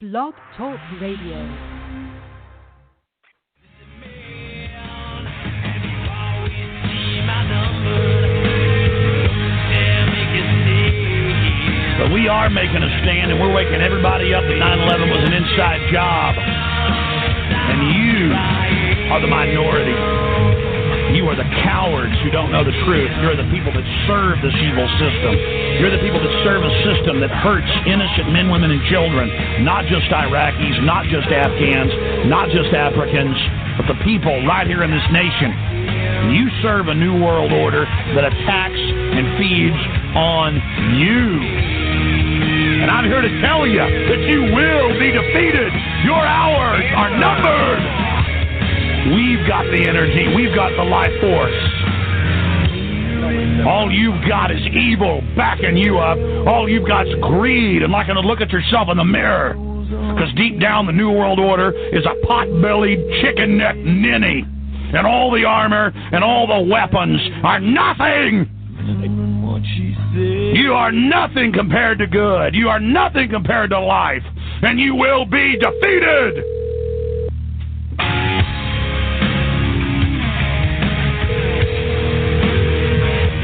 Blog Talk Radio. But we are making a stand, and we're waking everybody up that 9/11 was an inside job. And you are the minority. You are the cowards who don't know the truth. You're the people that serve this evil system. You're the people that serve a system that hurts innocent men, women, and children. Not just Iraqis, not just Afghans, not just Africans, but the people right here in this nation. You serve a new world order that attacks and feeds on you. And I'm here to tell you that you will be defeated. Your hours are numbered. We've got the energy. We've got the life force. All you've got is evil backing you up. All you've got is greed and liking to look at yourself in the mirror. Because deep down, the New World Order is a pot-bellied, chicken-necked ninny. And all the armor and all the weapons are nothing. You are nothing compared to good. You are nothing compared to life. And you will be defeated.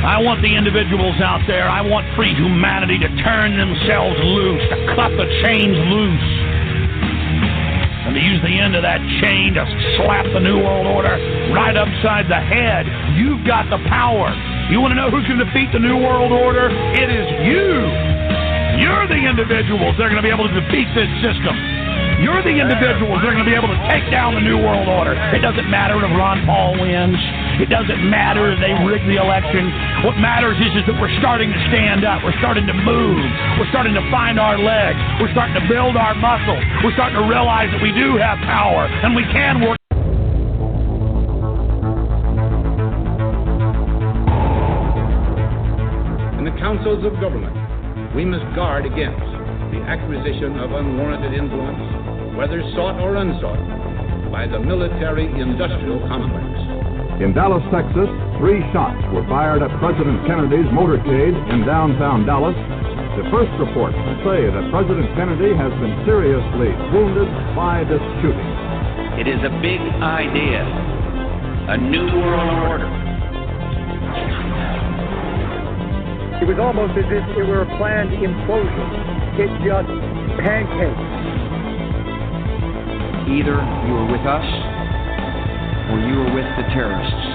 I want the individuals out there, I want free humanity to turn themselves loose, to cut the chains loose, and to use the end of that chain to slap the New World Order right upside the head. You've got the power. You want to know who's going to defeat the New World Order? It is you. You're the individuals that are going to be able to defeat this system. You're the individuals that are going to be able to take down the New World Order. It doesn't matter if Ron Paul wins. It doesn't matter if they rig the election. What matters is that we're starting to stand up. We're starting to move. We're starting to find our legs. We're starting to build our muscle. We're starting to realize that we do have power and we can work. In the councils of government, we must guard against the acquisition of unwarranted influence, whether sought or unsought, by the military-industrial complex. In Dallas, Texas, 3 shots were fired at President Kennedy's motorcade in downtown Dallas. The first reports say that President Kennedy has been seriously wounded by this shooting. It is a big idea, a new world order. It was almost as if it were a planned implosion. It just pancaked. Either you were with us or you were with the terrorists.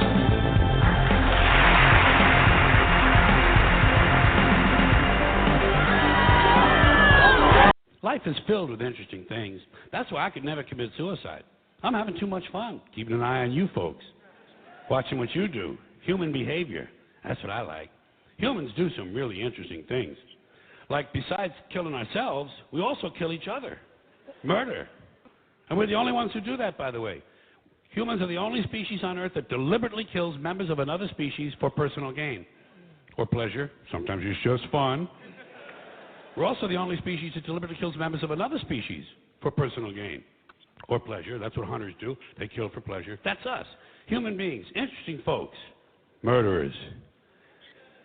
Life is filled with interesting things. That's why I could never commit suicide. I'm having too much fun keeping an eye on you folks, watching what you do, human behavior. That's what I like. Humans do some really interesting things. Like, besides killing ourselves, we also kill each other. Murder. And we're the only ones who do that, by the way. Humans are the only species on Earth that deliberately kills members of another species for personal gain or pleasure. Sometimes it's just fun. We're also the only species that deliberately kills members of another species for personal gain or pleasure. That's what hunters do. They kill for pleasure. That's us. Human beings. Interesting folks. Murderers.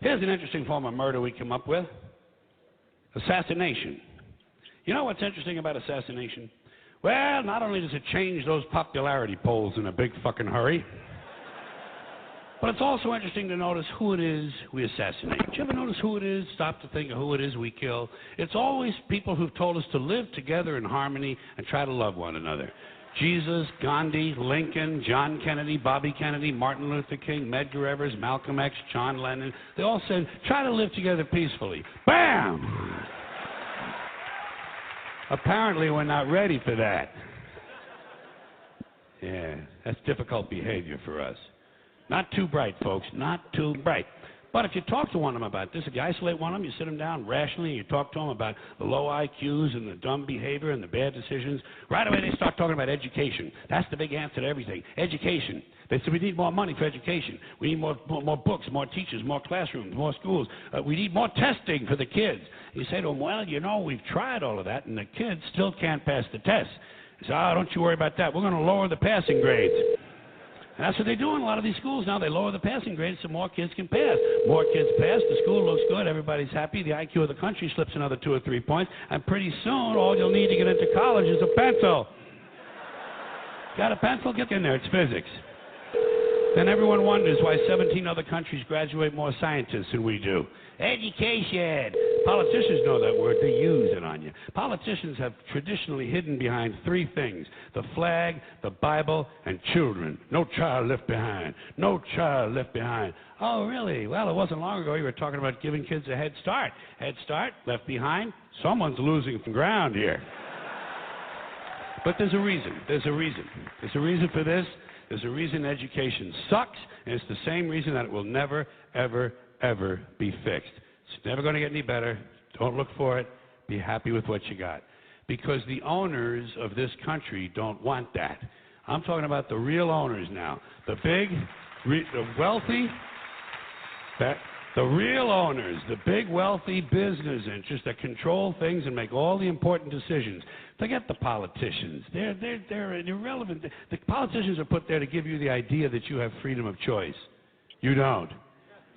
Here's an interesting form of murder we come up with. Assassination. You know what's interesting about assassination? Well, not only does it change those popularity polls in a big fucking hurry, but it's also interesting to notice who it is we assassinate. Did you ever notice who it is? Stop to think of who it is we kill. It's always people who've told us to live together in harmony and try to love one another. Jesus, Gandhi, Lincoln, John Kennedy, Bobby Kennedy, Martin Luther King, Medgar Evers, Malcolm X, John Lennon. They all said, try to live together peacefully. Bam! Apparently, we're not ready for that. Yeah, that's difficult behavior for us. Not too bright, folks, not too bright. But if you talk to one of them about this, if you isolate one of them, you sit them down rationally, and you talk to them about the low IQs and the dumb behavior and the bad decisions, right away they start talking about education. That's the big answer to everything. Education. They said we need more money for education. We need more books, more teachers, more classrooms, more schools. We need more testing for the kids. You say to them, well, you know, we've tried all of that, and the kids still can't pass the test. They say, oh, don't you worry about that. We're going to lower the passing grades. And that's what they do in a lot of these schools now. They lower the passing grades so more kids can pass. More kids pass, the school looks good, everybody's happy, the IQ of the country slips another 2 or 3 points, and pretty soon all you'll need to get into college is a pencil. Got a pencil? Get in there. It's physics. Then everyone wonders why 17 other countries graduate more scientists than we do. Education. Politicians know that word. They use it on you. Politicians have traditionally hidden behind 3 things: the flag, the Bible, and children. No child left behind. No child left behind. Oh, really? Well, it wasn't long ago you were talking about giving kids a head start. Head start, left behind. Someone's losing some ground here. But there's a reason. There's a reason. There's a reason for this. There's a reason education sucks, and it's the same reason that it will never, ever, ever be fixed. It's never going to get any better. Don't look for it. Be happy with what you got. Because the owners of this country don't want that. I'm talking about the real owners now. The big, the wealthy, the real owners, the big, wealthy business interests that control things and make all the important decisions. Forget the politicians. They're irrelevant. The politicians are put there to give you the idea that you have freedom of choice. You don't.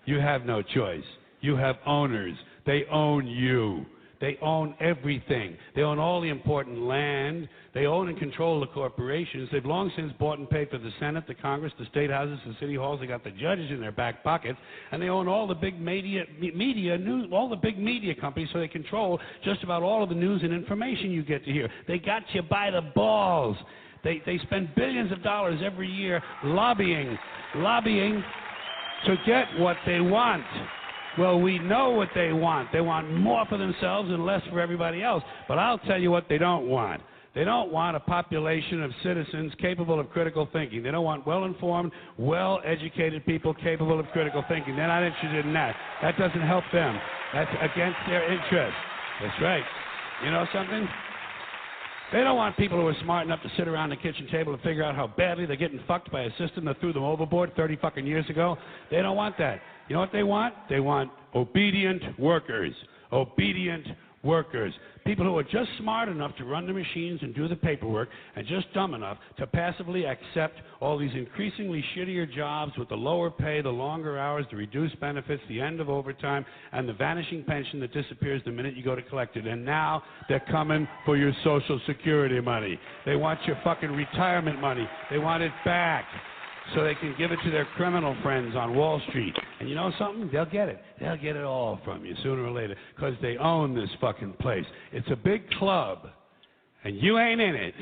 You have no choice. You have owners. They own you. They own everything. They own all the important land. They own and control the corporations. They've long since bought and paid for the Senate, the Congress, the state houses, the city halls. They got the judges in their back pockets, and they own all the big media news, all the big media companies. So they control just about all of the news and information you get to hear. They got you by the balls. They spend billions of dollars every year lobbying to get what they want. Well, we know what they want. They want more for themselves and less for everybody else. But I'll tell you what they don't want. They don't want a population of citizens capable of critical thinking. They don't want well-informed, well-educated people capable of critical thinking. They're not interested in that. That doesn't help them. That's against their interest. That's right. You know something? They don't want people who are smart enough to sit around the kitchen table and figure out how badly they're getting fucked by a system that threw them overboard 30 fucking years ago. They don't want that. You know what they want? They want obedient workers. Obedient workers. People who are just smart enough to run the machines and do the paperwork and just dumb enough to passively accept all these increasingly shittier jobs with the lower pay, the longer hours, the reduced benefits, the end of overtime, and the vanishing pension that disappears the minute you go to collect it. And now they're coming for your Social Security money. They want your fucking retirement money. They want it back, so they can give it to their criminal friends on Wall Street. And you know something? They'll get it. They'll get it all from you sooner or later because they own this fucking place. It's a big club, and you ain't in it.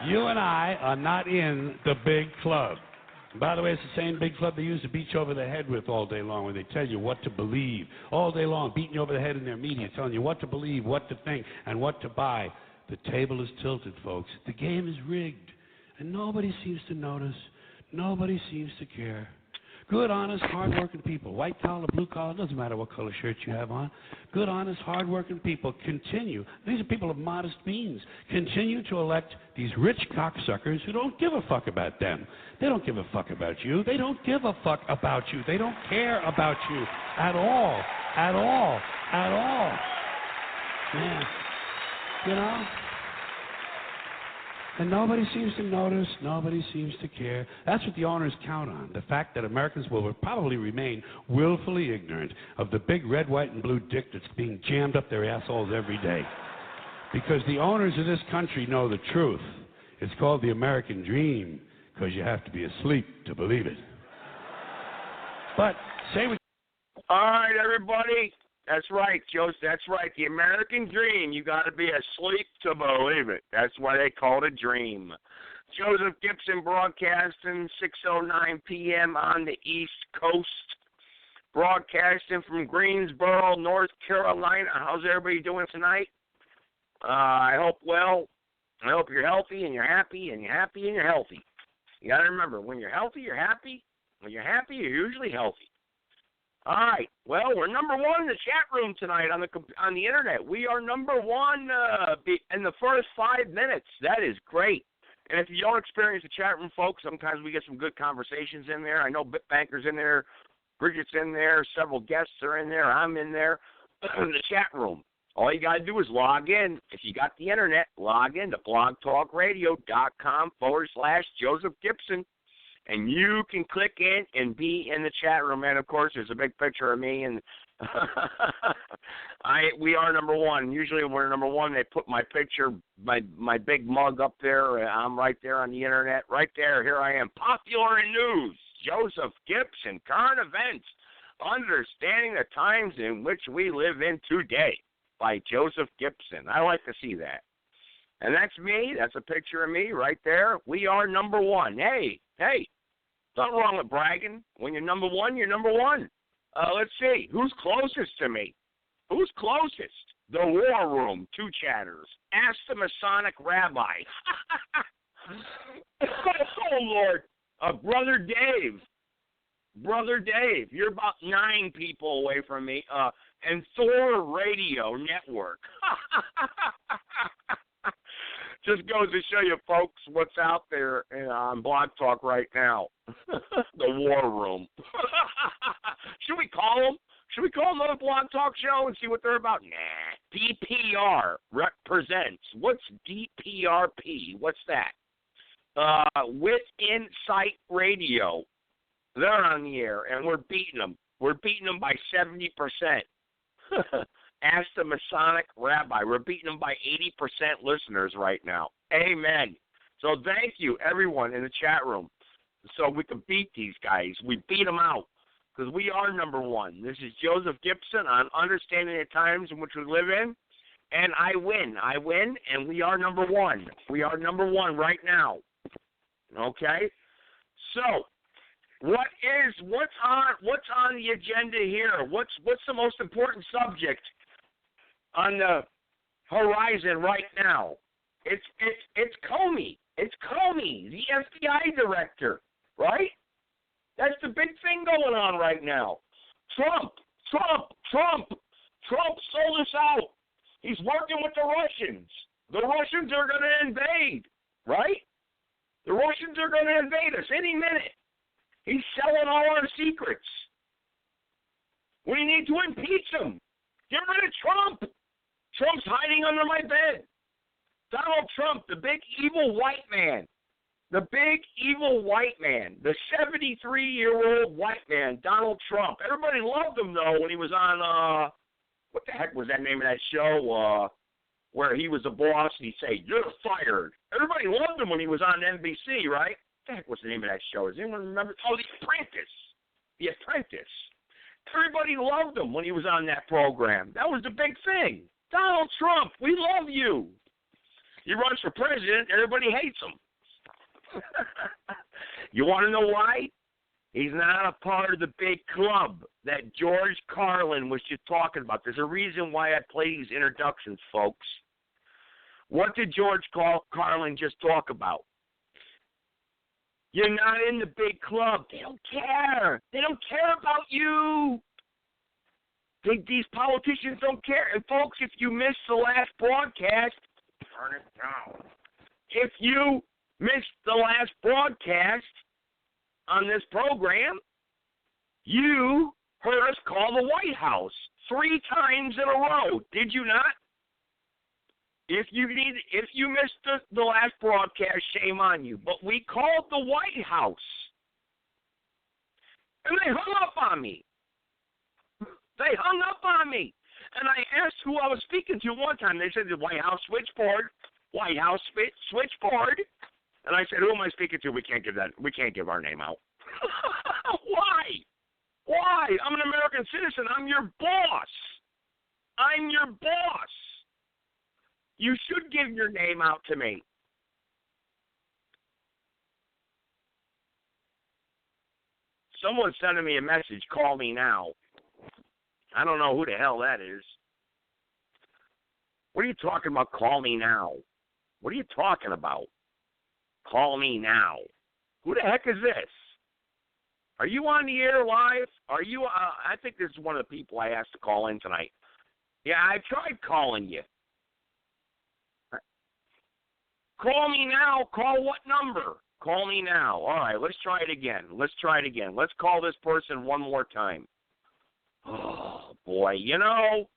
You and I are not in the big club. And by the way, it's the same big club they use to beat you over the head with all day long, where they tell you what to believe. All day long, beating you over the head in their media, telling you what to believe, what to think, and what to buy. The table is tilted, folks. The game is rigged. And nobody seems to notice. Nobody seems to care. Good, honest, hard-working people, white collar, blue collar, doesn't matter what color shirt you have on. Good, honest, hard-working people continue. These are people of modest means. Continue to elect these rich cocksuckers who don't give a fuck about them. They don't give a fuck about you. They don't give a fuck about you. They don't care about you at all. At all. At all. Yeah. You know? And nobody seems to notice, nobody seems to care. That's what the owners count on, the fact that Americans will probably remain willfully ignorant of the big red, white, and blue dick that's being jammed up their assholes every day. Because the owners of this country know the truth. It's called the American dream, because you have to be asleep to believe it. But, say what... All right, everybody. That's right, Joseph. That's right. The American dream. You got to be asleep to believe it. That's why they call it a dream. Joseph Gibson broadcasting 6:09 p.m. on the East Coast. Broadcasting from Greensboro, North Carolina. How's everybody doing tonight? I hope well. I hope you're healthy and you're happy and you're happy and you're healthy. You got to remember, when you're healthy, you're happy. When you're happy, you're usually healthy. All right. Well, we're number one in the chat room tonight on the internet. We are number one in the first 5 minutes. That is great. And if you don't experience the chat room, folks, sometimes we get some good conversations in there. I know Bitbanker's in there, Bridget's in there, several guests are in there. I'm in there. In the chat room. All you got to do is log in. If you got the internet, log in to blogtalkradio.com/Joseph Gibson. And you can click in and be in the chat room. And, of course, there's a big picture of me. And we are number one. Usually when we're number one, they put my picture, my big mug up there. I'm right there on the Internet. Right there. Here I am. Popular in news. Joseph Gibson. Current events. Understanding the times in which we live in today by Joseph Gibson. I like to see that. And that's me. That's a picture of me right there. We are number one. Hey, nothing wrong with bragging. When you're number one, you're number one. Let's see. Who's closest to me? Who's closest? The War Room, 2 chatters. Ask the Masonic Rabbi. Oh, Lord. Brother Dave. Brother Dave. You're about 9 people away from me. And Thor Radio Network. Just goes to show you, folks, what's out there on Blog Talk right now. The War Room. Should we call them? Should we call another Blog Talk show and see what they're about? Nah. DPR represents. What's DPRP? What's that? With Insight Radio. They're on the air, and we're beating them. We're beating them by 70%. Ask the Masonic Rabbi. We're beating them by 80% listeners right now. Amen. So thank you, everyone in the chat room. So we can beat these guys. We beat them out because we are number one. This is Joseph Gibson on Understanding the Times in which we live in. And I win. I win, and we are number one. We are number one right now. Okay? So what's on the agenda here? What's the most important subject on the horizon right now? It's Comey. It's Comey, the FBI director, right? That's the big thing going on right now. Trump sold us out. He's working with the Russians. The Russians are going to invade, right? The Russians are going to invade us any minute. He's selling all our secrets. We need to impeach him. Get rid of Trump. Trump's hiding under my bed. Donald Trump, the big evil white man. The big evil white man. The 73-year-old white man, Donald Trump. Everybody loved him, though, when he was on, what the heck was that name of that show, where he was the boss and he'd say, "You're fired." Everybody loved him when he was on NBC, right? What the heck was the name of that show? Does anyone remember? Oh, The Apprentice. The Apprentice. Everybody loved him when he was on that program. That was the big thing. Donald Trump, we love you. He runs for president, everybody hates him. You want to know why? He's not a part of the big club that George Carlin was just talking about. There's a reason why I play these introductions, folks. What did George Carlin just talk about? You're not in the big club. They don't care. They don't care about you. These politicians don't care. And, folks, if you missed the last broadcast, turn it down. If you missed the last broadcast on this program, you heard us call the White House 3 times in a row. Did you not? If you missed the last broadcast, shame on you. But we called the White House. And they hung up on me. They hung up on me. And I asked who I was speaking to one time. They said the White House switchboard. White House switchboard. And I said, who am I speaking to? We can't give our name out. Why? Why? I'm an American citizen. I'm your boss. I'm your boss. You should give your name out to me. Someone's sending me a message, call me now. I don't know who the hell that is. What are you talking about, call me now? What are you talking about? Call me now. Who the heck is this? Are you on the air live? Are you? I think this is one of the people I asked to call in tonight. Yeah, I tried calling you. Call me now. Call what number? Call me now. All right, let's try it again. Let's call this person one more time. Oh, boy. You know,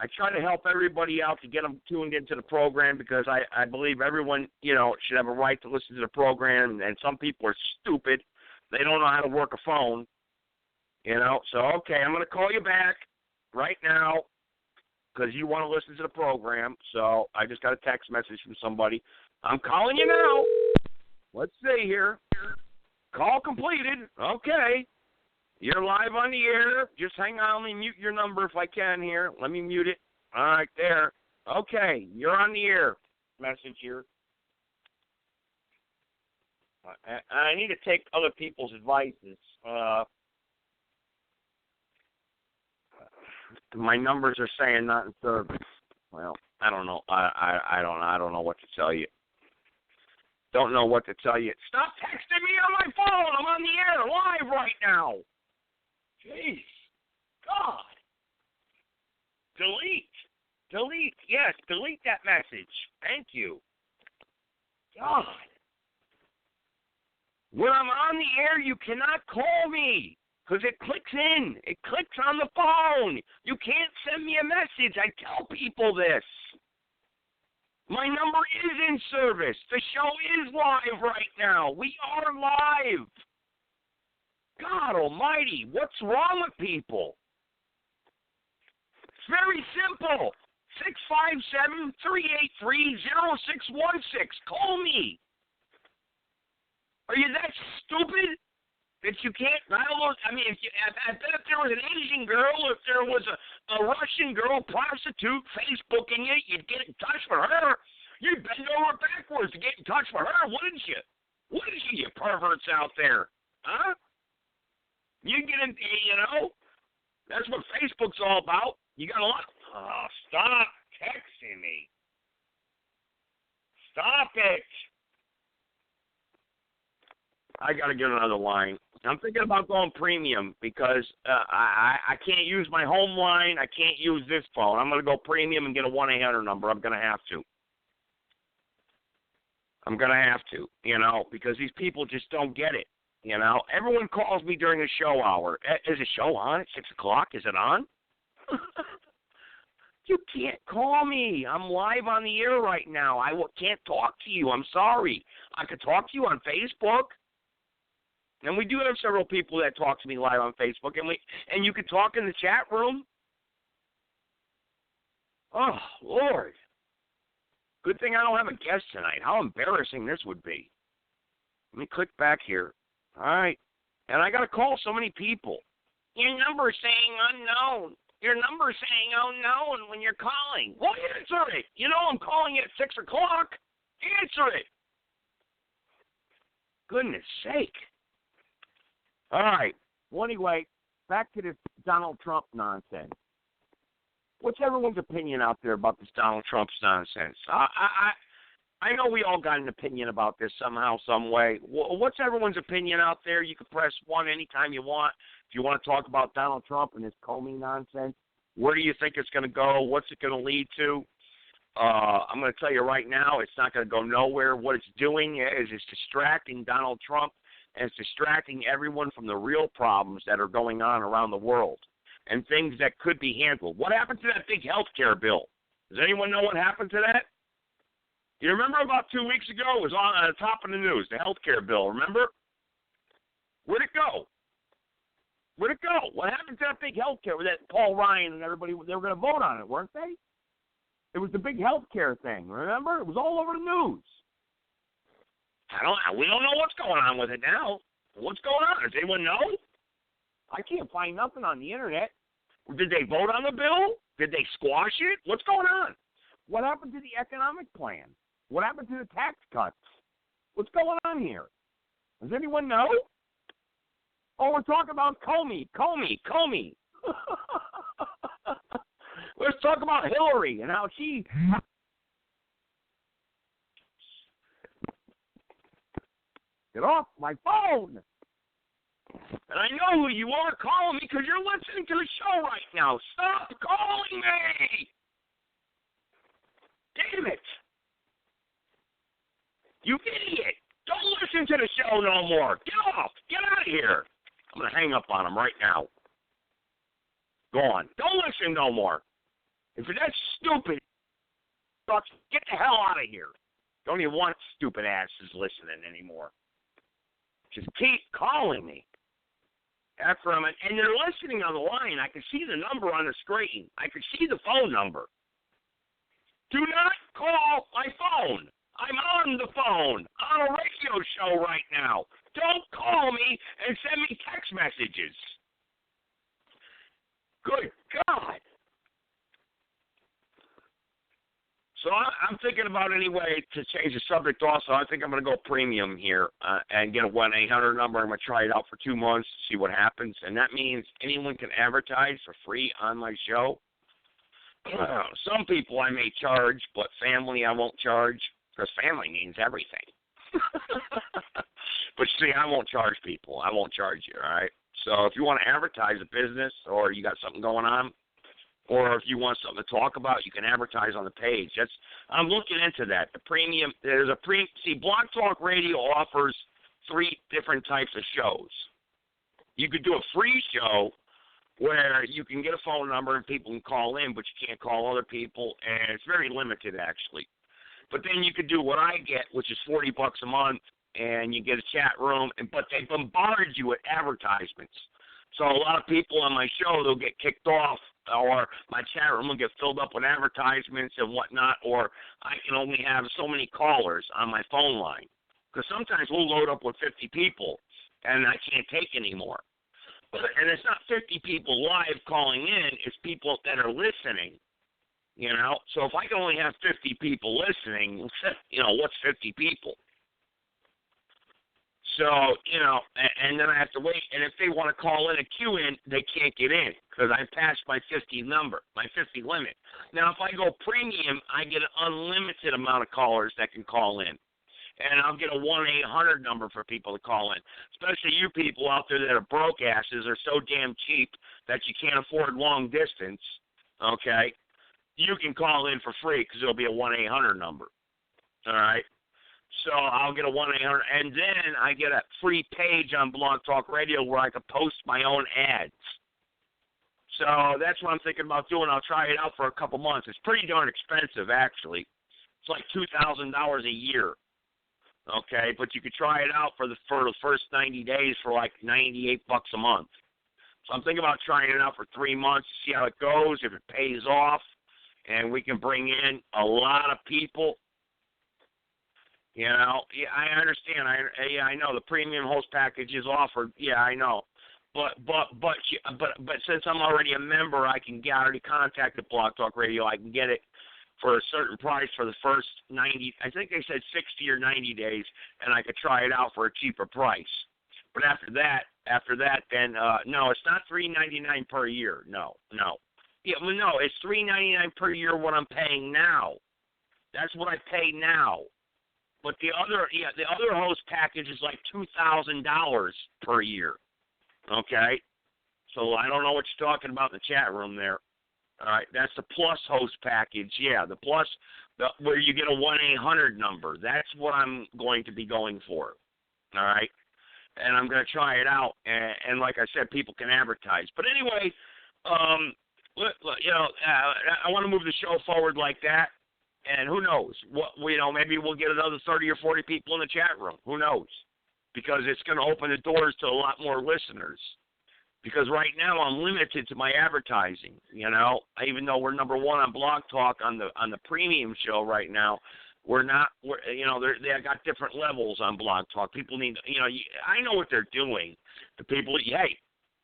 I try to help everybody out to get them tuned into the program because I believe everyone, should have a right to listen to the program, and some people are stupid. They don't know how to work a phone, So, okay, I'm going to call you back right now because you want to listen to the program. So I just got a text message from somebody. I'm calling you now. Let's see here. Call completed. Okay. You're live on the air. Just hang on. Let me mute your number if I can here. Let me mute it. All right, there. Okay, you're on the air. Message here. I need to take other people's advices. My numbers are saying not in service. Well, I don't know. I don't know what to tell you. Don't know what to tell you. Stop texting me on my phone. I'm on the air live right now. Jeez. God. Delete. Yes, delete that message. Thank you. God. When I'm on the air, you cannot call me because it clicks in. It clicks on the phone. You can't send me a message. I tell people this. My number is in service. The show is live right now. We are live. God almighty, what's wrong with people? It's very simple. 657-383-0616. Call me. Are you that stupid that you can't dial? I mean, I bet if there was an Asian girl, if there was a Russian girl, prostitute, Facebooking you, you'd get in touch with her. You'd bend over backwards to get in touch with her, wouldn't you? Wouldn't you, you perverts out there? Huh? You get in, that's what Facebook's all about. You got a lot. Oh, stop texting me. Stop it. I got to get another line. I'm thinking about going premium because I can't use my home line. I can't use this phone. I'm going to go premium and get a 1-800 number. I'm going to have to. Because these people just don't get it. Everyone calls me during the show hour. Is the show on at 6 o'clock? Is it on? You can't call me. I'm live on the air right now. I can't talk to you. I'm sorry. I could talk to you on Facebook. And we do have several people that talk to me live on Facebook, and you can talk in the chat room. Oh, Lord. Good thing I don't have a guest tonight. How embarrassing this would be. Let me click back here. All right. And I got to call so many people. Your number's saying unknown. Your number's saying unknown when you're calling. Well, answer it. I'm calling you at 6 o'clock. Answer it. Goodness sake. All right. Well, anyway, back to this Donald Trump nonsense. What's everyone's opinion out there about this Donald Trump's nonsense? I know we all got an opinion about this somehow, some way. What's everyone's opinion out there? You can press 1 anytime you want. If you want to talk about Donald Trump and his Comey nonsense, where do you think it's going to go? What's it going to lead to? I'm going to tell you right now, it's not going to go nowhere. What it's doing is it's distracting Donald Trump, and it's distracting everyone from the real problems that are going on around the world and things that could be handled. What happened to that big health care bill? Does anyone know what happened to that? You remember about 2 weeks ago, it was on the top of the news, the health care bill, remember? Where'd it go? Where'd it go? What happened to that big health care? That Paul Ryan and everybody, they were going to vote on it, weren't they? It was the big health care thing, remember? It was all over the news. We don't know what's going on with it now. What's going on? Does anyone know? I can't find nothing on the internet. Did they vote on the bill? Did they squash it? What's going on? What happened to the economic plan? What happened to the tax cuts? What's going on here? Does anyone know? Oh, we're talking about Comey. Let's talk about Hillary and how she... Get off my phone! And I know who you are calling me because you're listening to the show right now. Stop calling me! Damn it! You idiot! Don't listen to the show no more. Get off! Get out of here! I'm going to hang up on him right now. Go on. Don't listen no more. If you're that stupid, get the hell out of here. Don't even want stupid asses listening anymore. Just keep calling me. After I'm and they're listening on the line, I can see the number on the screen. I can see the phone number. Do not call my phone. I'm on the phone on a radio show right now. Don't call me and send me text messages. Good God. So I'm thinking about anyway to change the subject also. I think I'm going to go premium here and get a 1-800 number. I'm going to try it out for 2 months, see what happens. And that means anyone can advertise for free on my show. Some people I may charge, but family I won't charge because family means everything. But see, I won't charge people. I won't charge you, all right? So if you want to advertise a business or you got something going on, or if you want something to talk about, you can advertise on the page. I'm looking into that. The premium, Blog Talk Radio offers 3 different types of shows. You could do a free show where you can get a phone number and people can call in, but you can't call other people, and it's very limited actually. But then you could do what I get, which is $40 a month, and you get a chat room, but they bombard you with advertisements. So a lot of people on my show, they'll get kicked off, or my chat room will get filled up with advertisements and whatnot, or I can only have so many callers on my phone line. Because sometimes we'll load up with 50 people, and I can't take anymore. And it's not 50 people live calling in, it's people that are listening, you know. So if I can only have 50 people listening, you know, what's 50 people? So, you know, and then I have to wait. And if they want to call in a queue-in, they can't get in because I passed my 50 limit. Now, if I go premium, I get an unlimited amount of callers that can call in. And I'll get a 1-800 number for people to call in. Especially you people out there that are broke asses are so damn cheap that you can't afford long distance, okay? You can call in for free because it'll be a 1-800 number, all right? So I'll get a 1-800, and then I get a free page on Blog Talk Radio where I can post my own ads. So that's what I'm thinking about doing. I'll try it out for a couple months. It's pretty darn expensive, actually. It's like $2,000 a year. Okay, but you could try it out for the first 90 days for like $98 a month. So I'm thinking about trying it out for 3 months, see how it goes, if it pays off, and we can bring in a lot of people. You know, yeah, I understand. I know the premium host package is offered. Yeah, I know. But since I'm already a member, I can already contact the Blog Talk Radio. I can get it for a certain price for the first 90, I think they said 60 or 90 days, and I could try it out for a cheaper price. But after that, then no, it's not $3.99 per year. No. Yeah, well, no, it's $3.99 per year what I'm paying now. That's what I pay now. But the other host package is like $2,000 per year. Okay, so I don't know what you're talking about in the chat room there. All right, that's the plus host package. Yeah, the plus, where you get a 1-800 number. That's what I'm going to be going for. All right, and I'm going to try it out. And like I said, people can advertise. But anyway, you know, I want to move the show forward like that. And who knows? Maybe we'll get another 30 or 40 people in the chat room. Who knows? Because it's going to open the doors to a lot more listeners. Because right now I'm limited to my advertising, you know. Even though we're number one on Blog Talk on the premium show right now, we're not. They got different levels on Blog Talk. People need, I know what they're doing. The people, hey,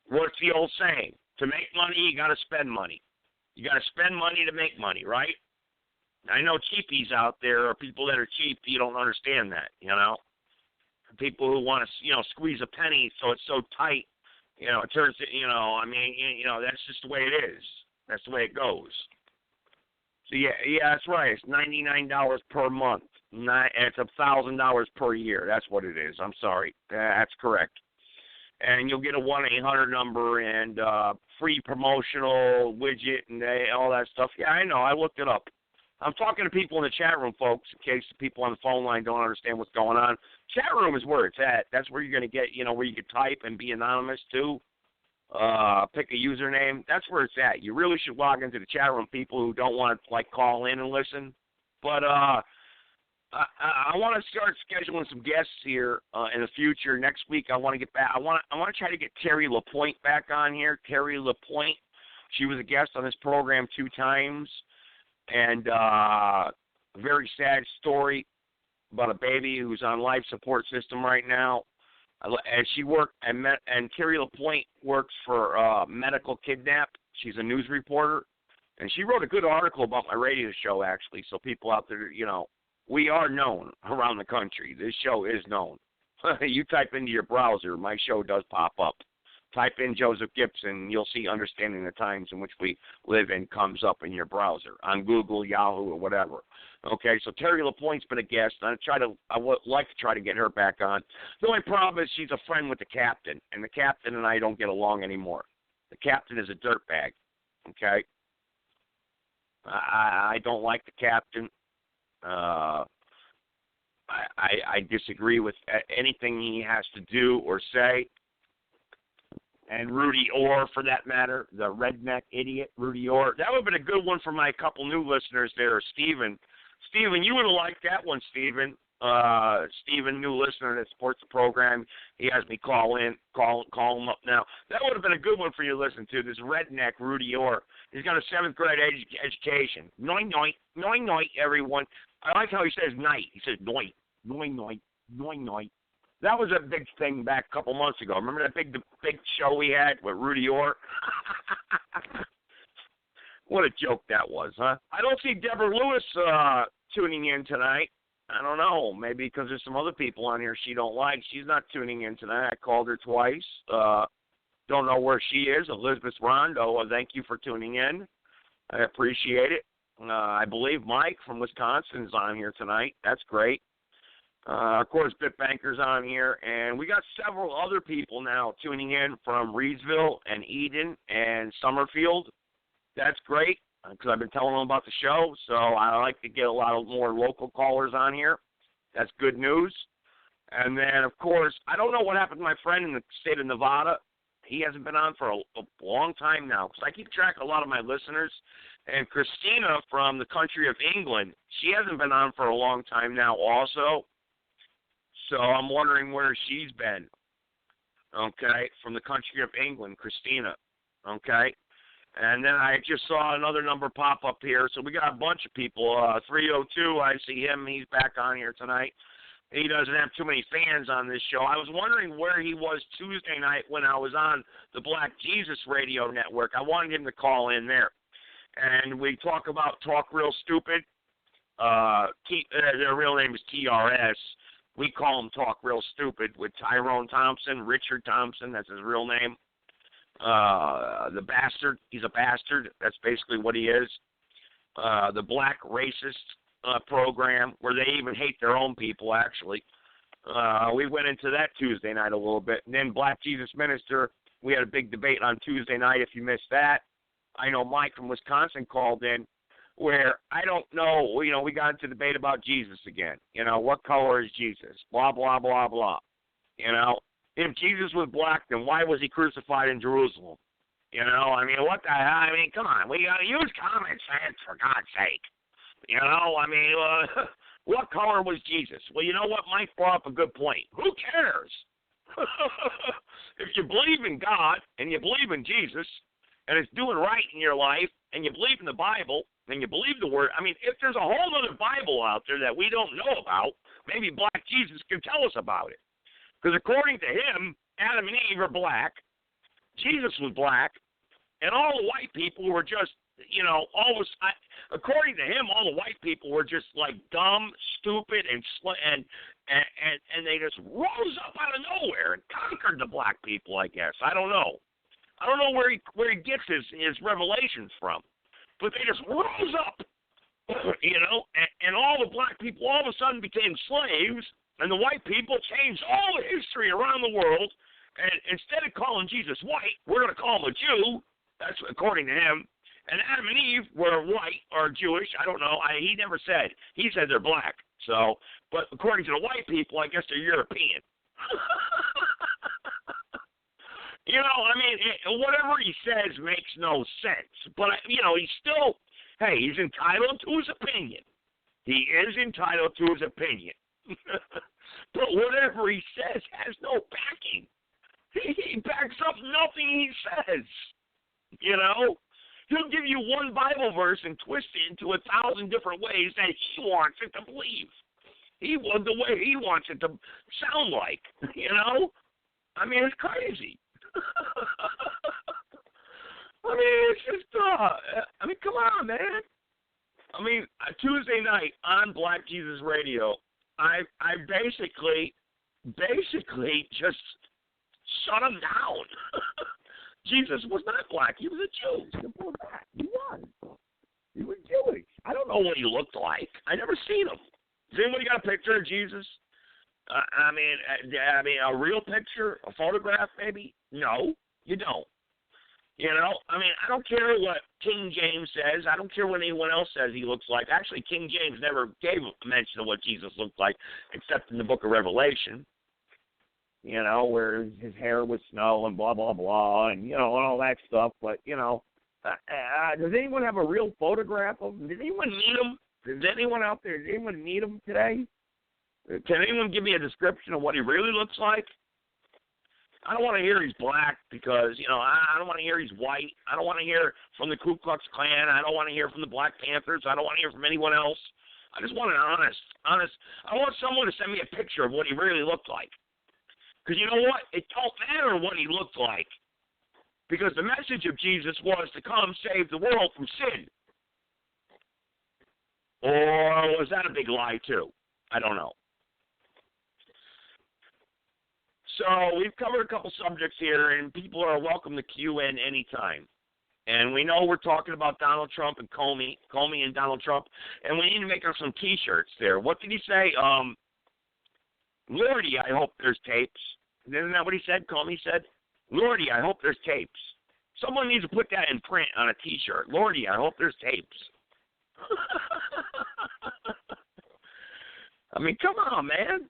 what's the old saying? To make money, you got to spend money. You got to spend money to make money, right? I know cheapies out there, or people that are cheap. You don't understand that, you know. People who want to, squeeze a penny so it's so tight. It turns it, that's just the way it is. That's the way it goes. So, yeah, that's right. It's $99 per month. It's $1,000 per year. That's what it is. I'm sorry. That's correct. And you'll get a 1-800 number and free promotional widget and all that stuff. Yeah, I know. I looked it up. I'm talking to people in the chat room, folks, in case the people on the phone line don't understand what's going on. Chat room is where it's at. That's where you're going to get, where you can type and be anonymous, too. pick a username. That's where it's at. You really should log into the chat room, people who don't want to, like, call in and listen. But I want to start scheduling some guests here in the future. Next week, I want to get back. I want to try to get Terry LaPointe back on here. Terry LaPointe. She was a guest on this program 2 times. And a very sad story about a baby who's on life support system right now. And she worked, and Terry LaPointe works for Medical Kidnap. She's a news reporter, and she wrote a good article about my radio show, actually, so people out there, you know, we are known around the country. This show is known. You type into your browser, my show does pop up. Type in Joseph Gibson, you'll see Understanding the Times in which we live in comes up in your browser, on Google, Yahoo, or whatever. Okay, so Terry LaPointe's been a guest. I would like to try to get her back on. The only problem is she's a friend with the captain, and the captain and I don't get along anymore. The captain is a dirtbag, okay? I don't like the captain. I disagree with anything he has to do or say. And Rudy Orr, for that matter, the redneck idiot, Rudy Orr. That would have been a good one for my couple new listeners there, Steven. Steven, you would have liked that one, Steven. Steven, new listener that supports the program. He has me call him up now. That would have been a good one for you to listen to, this redneck Rudy Orr. He's got a 7th grade education. Noing, noing, noing, noing, everyone. I like how he says night. He says noing, noing, noing, noing, noing. That was a big thing back a couple months ago. Remember that big show we had with Rudy Orr? What a joke that was, huh? I don't see Deborah Lewis tuning in tonight. I don't know. Maybe because there's some other people on here she don't like. She's not tuning in tonight. I called her twice. Don't know where she is. Elizabeth Rondo, thank you for tuning in. I appreciate it. I believe Mike from Wisconsin is on here tonight. That's great. Of course, Bitbanker's on here, and we got several other people now tuning in from Reedsville and Eden and Summerfield. That's great, because I've been telling them about the show, so I like to get a lot of more local callers on here. That's good news. And then, of course, I don't know what happened to my friend in the state of Nevada. He hasn't been on for a long time now, because I keep track of a lot of my listeners. And Christina from the country of England, she hasn't been on for a long time now also. So I'm wondering where she's been, okay, from the country of England, Christina, okay. And then I just saw another number pop up here. So we got a bunch of people. 302, I see him. He's back on here tonight. He doesn't have too many fans on this show. I was wondering where he was Tuesday night when I was on the Black Jesus Radio Network. I wanted him to call in there. And we talk about Talk Real Stupid. Their real name is TRS. We call him Talk Real Stupid with Tyrone Thompson, Richard Thompson, that's his real name. The bastard, he's a bastard, that's basically what he is. The Black Racist program, where they even hate their own people, actually. We went into that Tuesday night a little bit. And then Black Jesus Minister, we had a big debate on Tuesday night, if you missed that. I know Mike from Wisconsin called in, where I don't know, we got into debate about Jesus again. What color is Jesus? Blah, blah, blah, blah. If Jesus was black, then why was he crucified in Jerusalem? What the hell? Come on. We got to use common sense, for God's sake. What color was Jesus? Well, you know what? Mike brought up a good point. Who cares? If you believe in God and you believe in Jesus and it's doing right in your life and you believe in the Bible, and you believe the word, if there's a whole other Bible out there that we don't know about, maybe Black Jesus can tell us about it. Because according to him, Adam and Eve are black, Jesus was black, and all the white people were just, according to him, all the white people were just like dumb, stupid, and they just rose up out of nowhere and conquered the black people, I guess. I don't know. I don't know where he gets his revelations from. But they just rose up, and all the black people all of a sudden became slaves, and the white people changed all the history around the world, and instead of calling Jesus white, we're going to call him a Jew. That's according to him. And Adam and Eve were white or Jewish. I don't know. He never said. He said they're black. So, but according to the white people, I guess they're European. You know, I mean, whatever he says makes no sense. But, you know, he's still, hey, he's entitled to his opinion. He is entitled to his opinion. But whatever he says has no backing. He backs up nothing he says. You know? He'll give you one Bible verse and twist it into 1,000 different ways that he wants it to believe. The way he wants it to sound like, you know? I mean, it's crazy. I mean, it's just, I mean, come on, man. I mean, Tuesday night on Black Jesus Radio, I basically just shut him down. Jesus was not black. He was a Jew. Simple as that. He was. He was Jewish. I don't know what he looked like. I never seen him. Has anybody got a picture of Jesus? I mean, a real picture, a photograph, maybe? No, you don't. You know, I mean, I don't care what King James says. I don't care what anyone else says he looks like. Actually, King James never gave a mention of what Jesus looked like, except in the book of Revelation. You know, where his hair was snow and blah, blah, blah, and, you know, and all that stuff. But, you know, does anyone have a real photograph of him? Did anyone meet him? Does anyone out there, does anyone meet him today? Can anyone give me a description of what he really looks like? I don't want to hear he's black because, you know, I don't want to hear he's white. I don't want to hear from the Ku Klux Klan. I don't want to hear from the Black Panthers. I don't want to hear from anyone else. I just want an honest. I want someone to send me a picture of what he really looked like. Because you know what? It don't matter what he looked like. Because the message of Jesus was to come save the world from sin. Or was that a big lie too? I don't know. So we've covered a couple subjects here, and people are welcome to cue in anytime. And we know we're talking about Donald Trump and Comey and Donald Trump, and we need to make up some T-shirts there. What did he say? Lordy, I hope there's tapes. Isn't that what he said? Comey said, Lordy, I hope there's tapes. Someone needs to put that in print on a T-shirt. Lordy, I hope there's tapes. I mean, come on, man.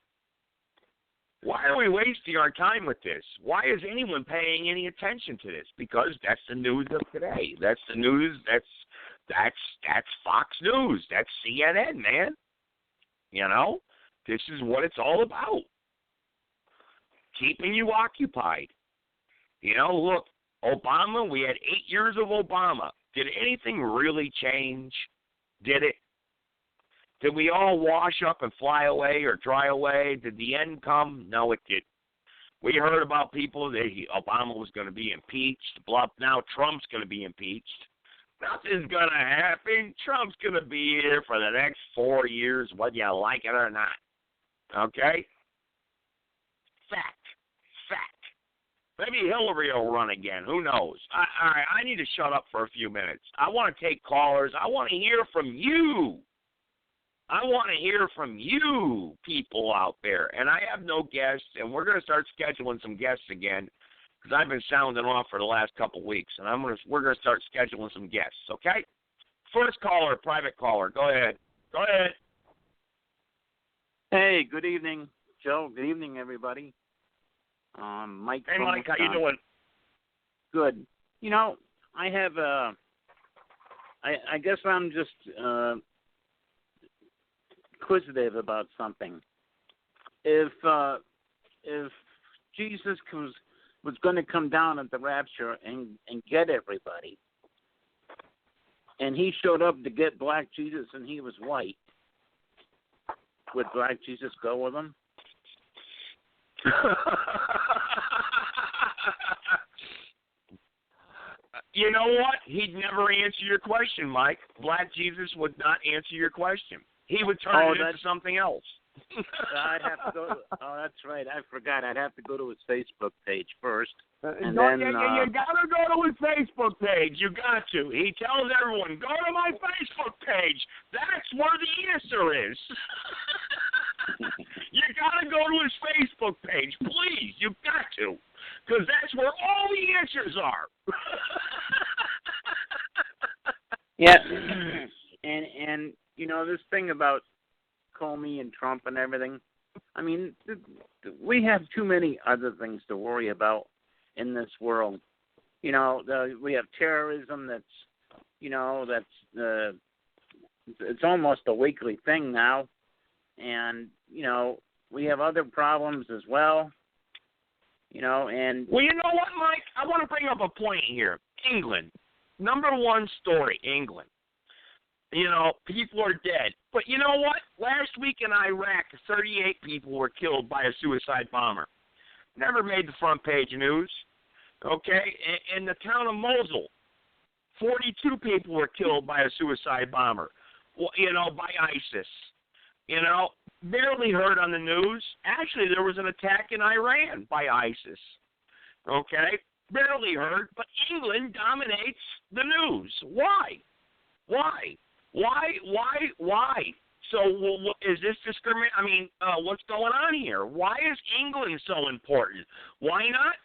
Why are we wasting our time with this? Why is anyone paying any attention to this? Because that's the news of today. That's the news. That's Fox News. That's CNN, man. You know, this is what it's all about. Keeping you occupied. You know, look, Obama, we had 8 years of Obama. Did anything really change? Did it? Did we all wash up and fly away or dry away? Did the end come? No, it didn't. We heard about people that Obama was going to be impeached. Now Trump's going to be impeached. Nothing's going to happen. Trump's going to be here for the next 4 years, whether you like it or not. Okay? Fact. Maybe Hillary will run again. Who knows? All right, I need to shut up for a few minutes. I want to take callers. I want to hear from you. I want to hear from you people out there. And I have no guests, and we're going to start scheduling some guests again because I've been sounding off for the last couple of weeks, and we're going to start scheduling some guests, okay? First caller, private caller. Go ahead. Hey, good evening, Joe. Good evening, everybody. Mike. Hey, Mike, how you doing? Good. You know, I have I guess I'm just inquisitive about something. If Jesus was going to come down at the rapture and get everybody, and he showed up to get Black Jesus and he was white, would Black Jesus go with him? You know what? He'd never answer your question, Mike. Black Jesus would not answer your question. He would turn it into something else. I'd have to go. That's right. I forgot. I'd have to go to his Facebook page first. You got to go to his Facebook page. You got to. He tells everyone, go to my Facebook page. That's where the answer is. You got to go to his Facebook page. Please, you got to. Because that's where all the answers are. Yeah. And you know, this thing about Comey and Trump and everything, I mean, we have too many other things to worry about. in this world. You know, we have terrorism that's it's almost a weekly thing now. And, you know, we have other problems as well. You know, and... Well, you know what, Mike? I want to bring up a point here. England. Number one story, England. You know, people are dead. But you know what? Last week in Iraq, 38 people were killed by a suicide bomber. Never made the front page news. Okay? In the town of Mosul, 42 people were killed by a suicide bomber. Well, you know, by ISIS. You know, barely heard on the news. Actually, there was an attack in Iran by ISIS. Okay? Barely heard, but England dominates the news. Why? So, is this discrimination? I mean, what's going on here? Why is England so important? Why not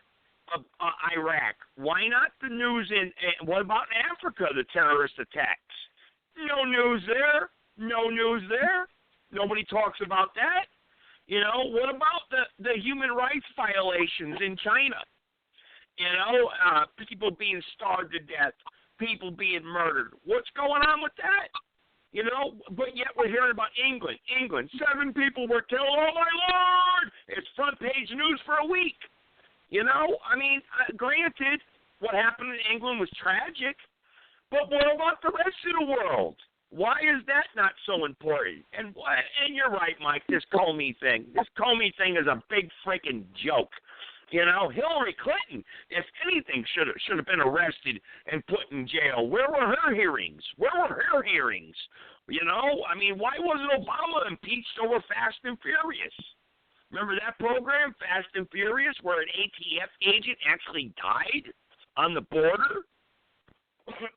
Iraq? Why not the news in, what about Africa, the terrorist attacks? No news there. Nobody talks about that. You know, what about the human rights violations in China? You know, people being starved to death, people being murdered. What's going on with that? You know, but yet we're hearing about England. 7 people were killed. Oh, my Lord! It's front page news for a week. You know, I mean, granted, what happened in England was tragic, but what about the rest of the world? Why is that not so important? And you're right, Mike, this Comey thing. This Comey thing is a big freaking joke. You know, Hillary Clinton, if anything, should have been arrested and put in jail. Where were her hearings? You know, I mean, why wasn't Obama impeached over Fast and Furious? Remember that program, Fast and Furious, where an ATF agent actually died on the border?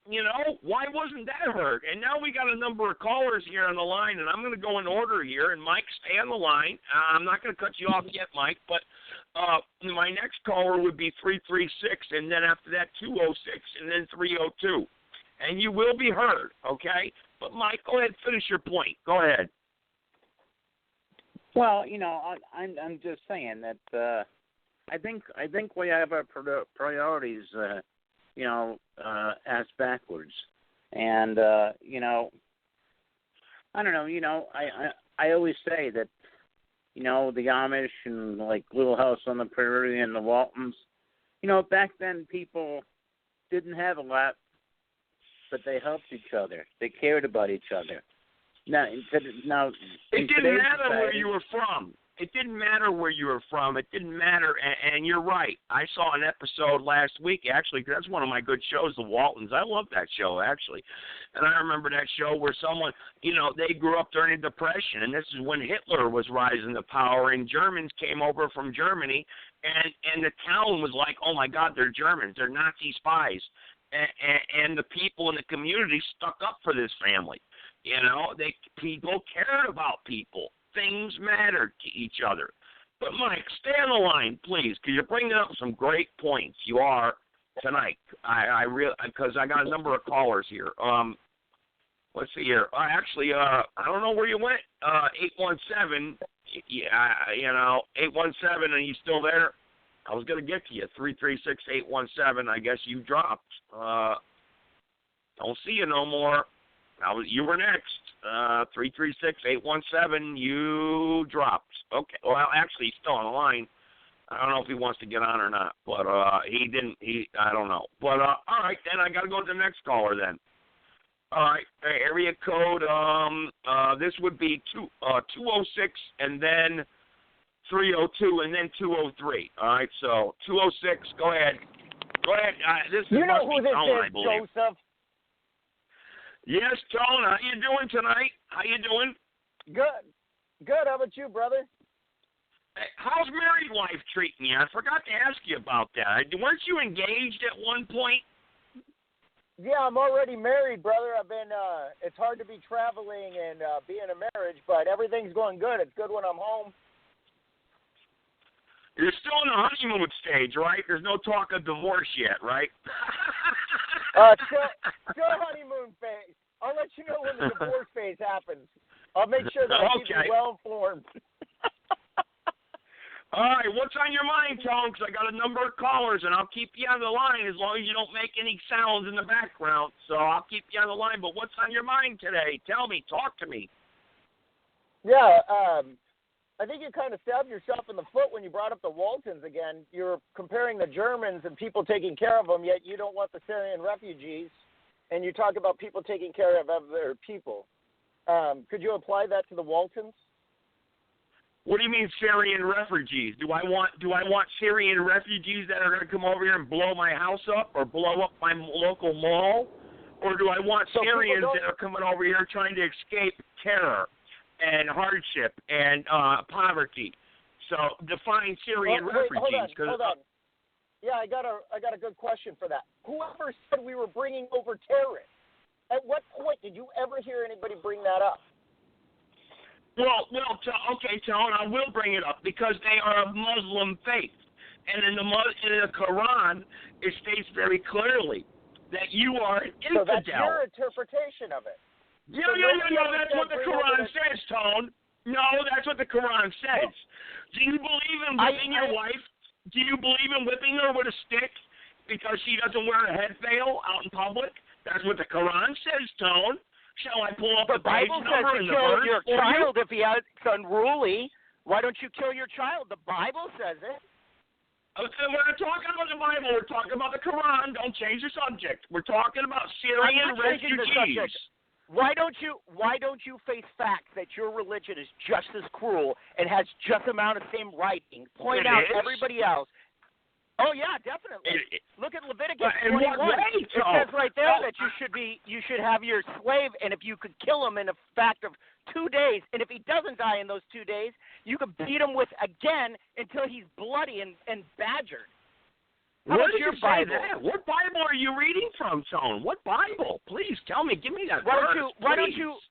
You know, why wasn't that heard? And now we got a number of callers here on the line, and I'm going to go in order here. And Mike, stay on the line. I'm not going to cut you off yet, Mike, but my next caller would be 336, and then after that 206, and then 302. And you will be heard, okay? But Mike, go ahead, finish your point. Go ahead. Well, you know, I'm just saying that I think we have our priorities. You know, ass backwards. And, you know, I don't know, you know, I always say that, you know, the Amish and, like, Little House on the Prairie and the Waltons, you know, back then people didn't have a lot, but they helped each other. They cared about each other. Now, it didn't matter where you were from. It didn't matter where you were from. It didn't matter, and you're right. I saw an episode last week, actually, 'cause that's one of my good shows, The Waltons. I love that show, actually. And I remember that show where someone, you know, they grew up during the Depression, and this is when Hitler was rising to power, and Germans came over from Germany, and the town was like, oh, my God, they're Germans. They're Nazi spies. And the people in the community stuck up for this family. You know, people cared about people. Things mattered to each other. But, Mike, stay on the line, please, because you're bringing up some great points. You are tonight. Because I got a number of callers here. Let's see here. Actually, I don't know where you went. 817. Yeah, you know, 817. Are you still there? I was going to get to you. 336-817. I guess you dropped. Don't see you no more. You were next. 336-817, you dropped. Okay. Well, actually, he's still on the line. I don't know if he wants to get on or not, but he didn't. I don't know. But all right, then I got to go to the next caller. Then. All right, area code. This would be 206, and then 302, and then 203. All right, so 206. Go ahead. This you know who this Tone, is, Joseph. Yes, Tone, how you doing tonight? How you doing? Good. How about you, brother? Hey, how's married life treating you? I forgot to ask you about that. Weren't you engaged at one point? Yeah, I'm already married, brother. I've been, it's hard to be traveling and be in a marriage, but everything's going good. It's good when I'm home. You're still in the honeymoon stage, right? There's no talk of divorce yet, right? Still honeymoon phase. I'll let you know when the divorce phase happens. I'll make sure that I keep you well informed. All right, what's on your mind, Tone? Because I got a number of callers, and I'll keep you on the line as long as you don't make any sounds in the background. So I'll keep you on the line. But what's on your mind today? Tell me. Talk to me. Yeah, I think you kind of stabbed yourself in the foot when you brought up the Waltons again. You're comparing the Germans and people taking care of them, yet you don't want the Syrian refugees, and you talk about people taking care of other people. Could you apply that to the Waltons? What do you mean Syrian refugees? Do I want Syrian refugees that are going to come over here and blow my house up or blow up my local mall? Or do I want Syrians that are coming over here trying to escape terror and hardship and poverty? So define Syrian refugees. Hold on. Yeah, I got a good question for that. Whoever said we were bringing over terrorists? At what point did you ever hear anybody bring that up? Well, okay, Tone, I will bring it up because they are of Muslim faith, and in the Quran it states very clearly that you are an infidel. So that's your interpretation of it. No, that's what the Quran says, Tone. No, that's what the Quran says. Do you believe in whipping your wife? Do you believe in whipping her with a stick because she doesn't wear a head veil out in public? That's what the Quran says, Tone. Shall I pull up the Bible says to kill your child if he is unruly. Why don't you kill your child? The Bible says it. Okay, we're not talking about the Bible. We're talking about the Quran. Don't change the subject. We're talking about Syrian refugees. Why don't you face facts that your religion is just as cruel and has just amount of same writing? Point out everybody else. Oh yeah, definitely. Look at Leviticus 21. It says right there that you should have your slave, and if you could kill him in a fact of 2 days, and if he doesn't die in those 2 days, you could beat him with again until he's bloody and badgered. What did you say that? What Bible are you reading from, Tone? What Bible? Please tell me. Give me that verse. Why don't you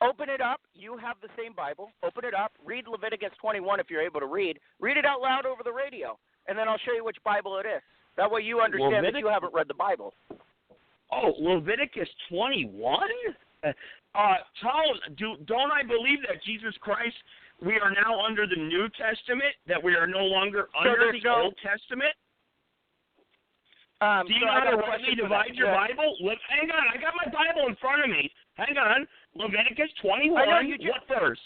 open it up? You have the same Bible. Open it up. Read Leviticus 21 if you're able to read. Read it out loud over the radio. And then I'll show you which Bible it is. That way you understand that you haven't read the Bible. Oh, Leviticus 21? Tone, don't I believe that Jesus Christ, we are now under the New Testament, that we are no longer under the Old Testament? Do you know how to rightly divide your Bible? Hang on, I got my Bible in front of me. Hang on. Leviticus 21, what verse?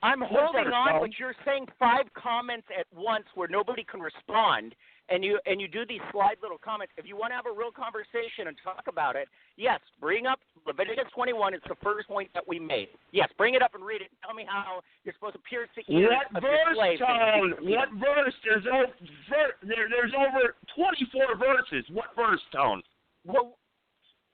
I'm holding on, but you're saying 5 comments at once where nobody can respond, and you do these slide little comments. If you want to have a real conversation and talk about it, yes, bring up Leviticus 21. It's the first point that we made. Yes, bring it up and read it. Tell me how you're supposed to pierce the ears of your slave. What verse? There's over 24 verses. What verse, Tone? Well,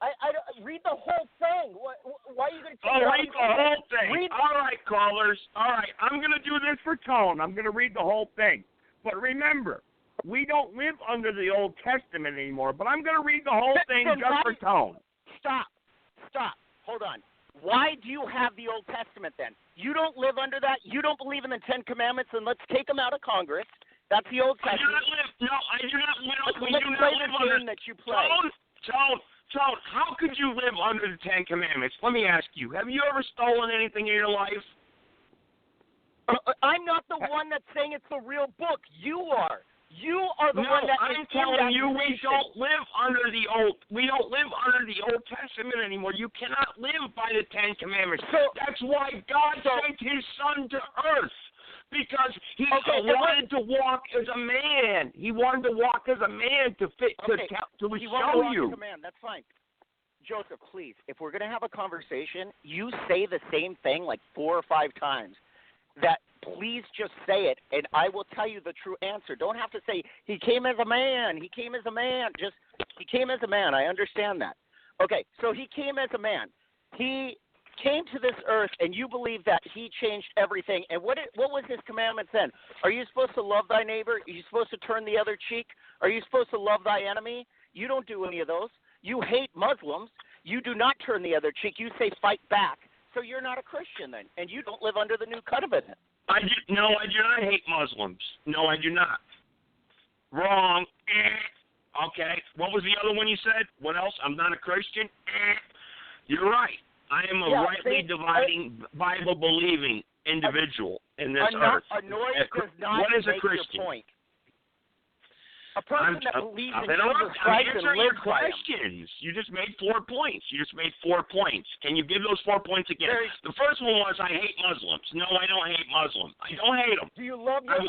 I read the whole thing. Why are you going to read the whole thing. All right, callers. All right, I'm going to do this for Tone. I'm going to read the whole thing. But remember, we don't live under the Old Testament anymore, but I'm going to read the whole thing just for Tone. Stop. Hold on. Why do you have the Old Testament then? You don't live under that? You don't believe in the 10 Commandments, and let's take them out of Congress. That's the Old Testament. I do not live under that you play. Tone, how could you live under the 10 Commandments? Let me ask you, have you ever stolen anything in your life? I'm not the one that's saying it's the real book. You are. You are the one that I'm telling you, we don't live under the Old Testament anymore. You cannot live by the 10 Commandments. That's why God sent His Son to earth. Because he wanted to walk as a man. He wanted to walk as a man to show you. That's fine. Joseph, please, if we're going to have a conversation, you say the same thing like 4 or 5 times. That please just say it, and I will tell you the true answer. Don't have to say, he came as a man. He came as a man. Just, he came as a man. I understand that. Okay, so he came as a man. He came to this earth, and you believe that he changed everything. And what was his commandments then? Are you supposed to love thy neighbor? Are you supposed to turn the other cheek? Are you supposed to love thy enemy? You don't do any of those. You hate Muslims. You do not turn the other cheek. You say fight back. So you're not a Christian then, and you don't live under the new covenant. No, I do not hate Muslims. No, I do not. Wrong. Okay. What was the other one you said? What else? I'm not a Christian. You're right. I am a rightly dividing, Bible-believing individual in this earth. A noise does not what is make a Christian? your point. A person that believes in Jesus I'm Christ and answering lives your by him. questions. You just made 4 points. Can you give those 4 points again? The first one was I hate Muslims. No, I don't hate Muslims. I don't hate them. Do you love your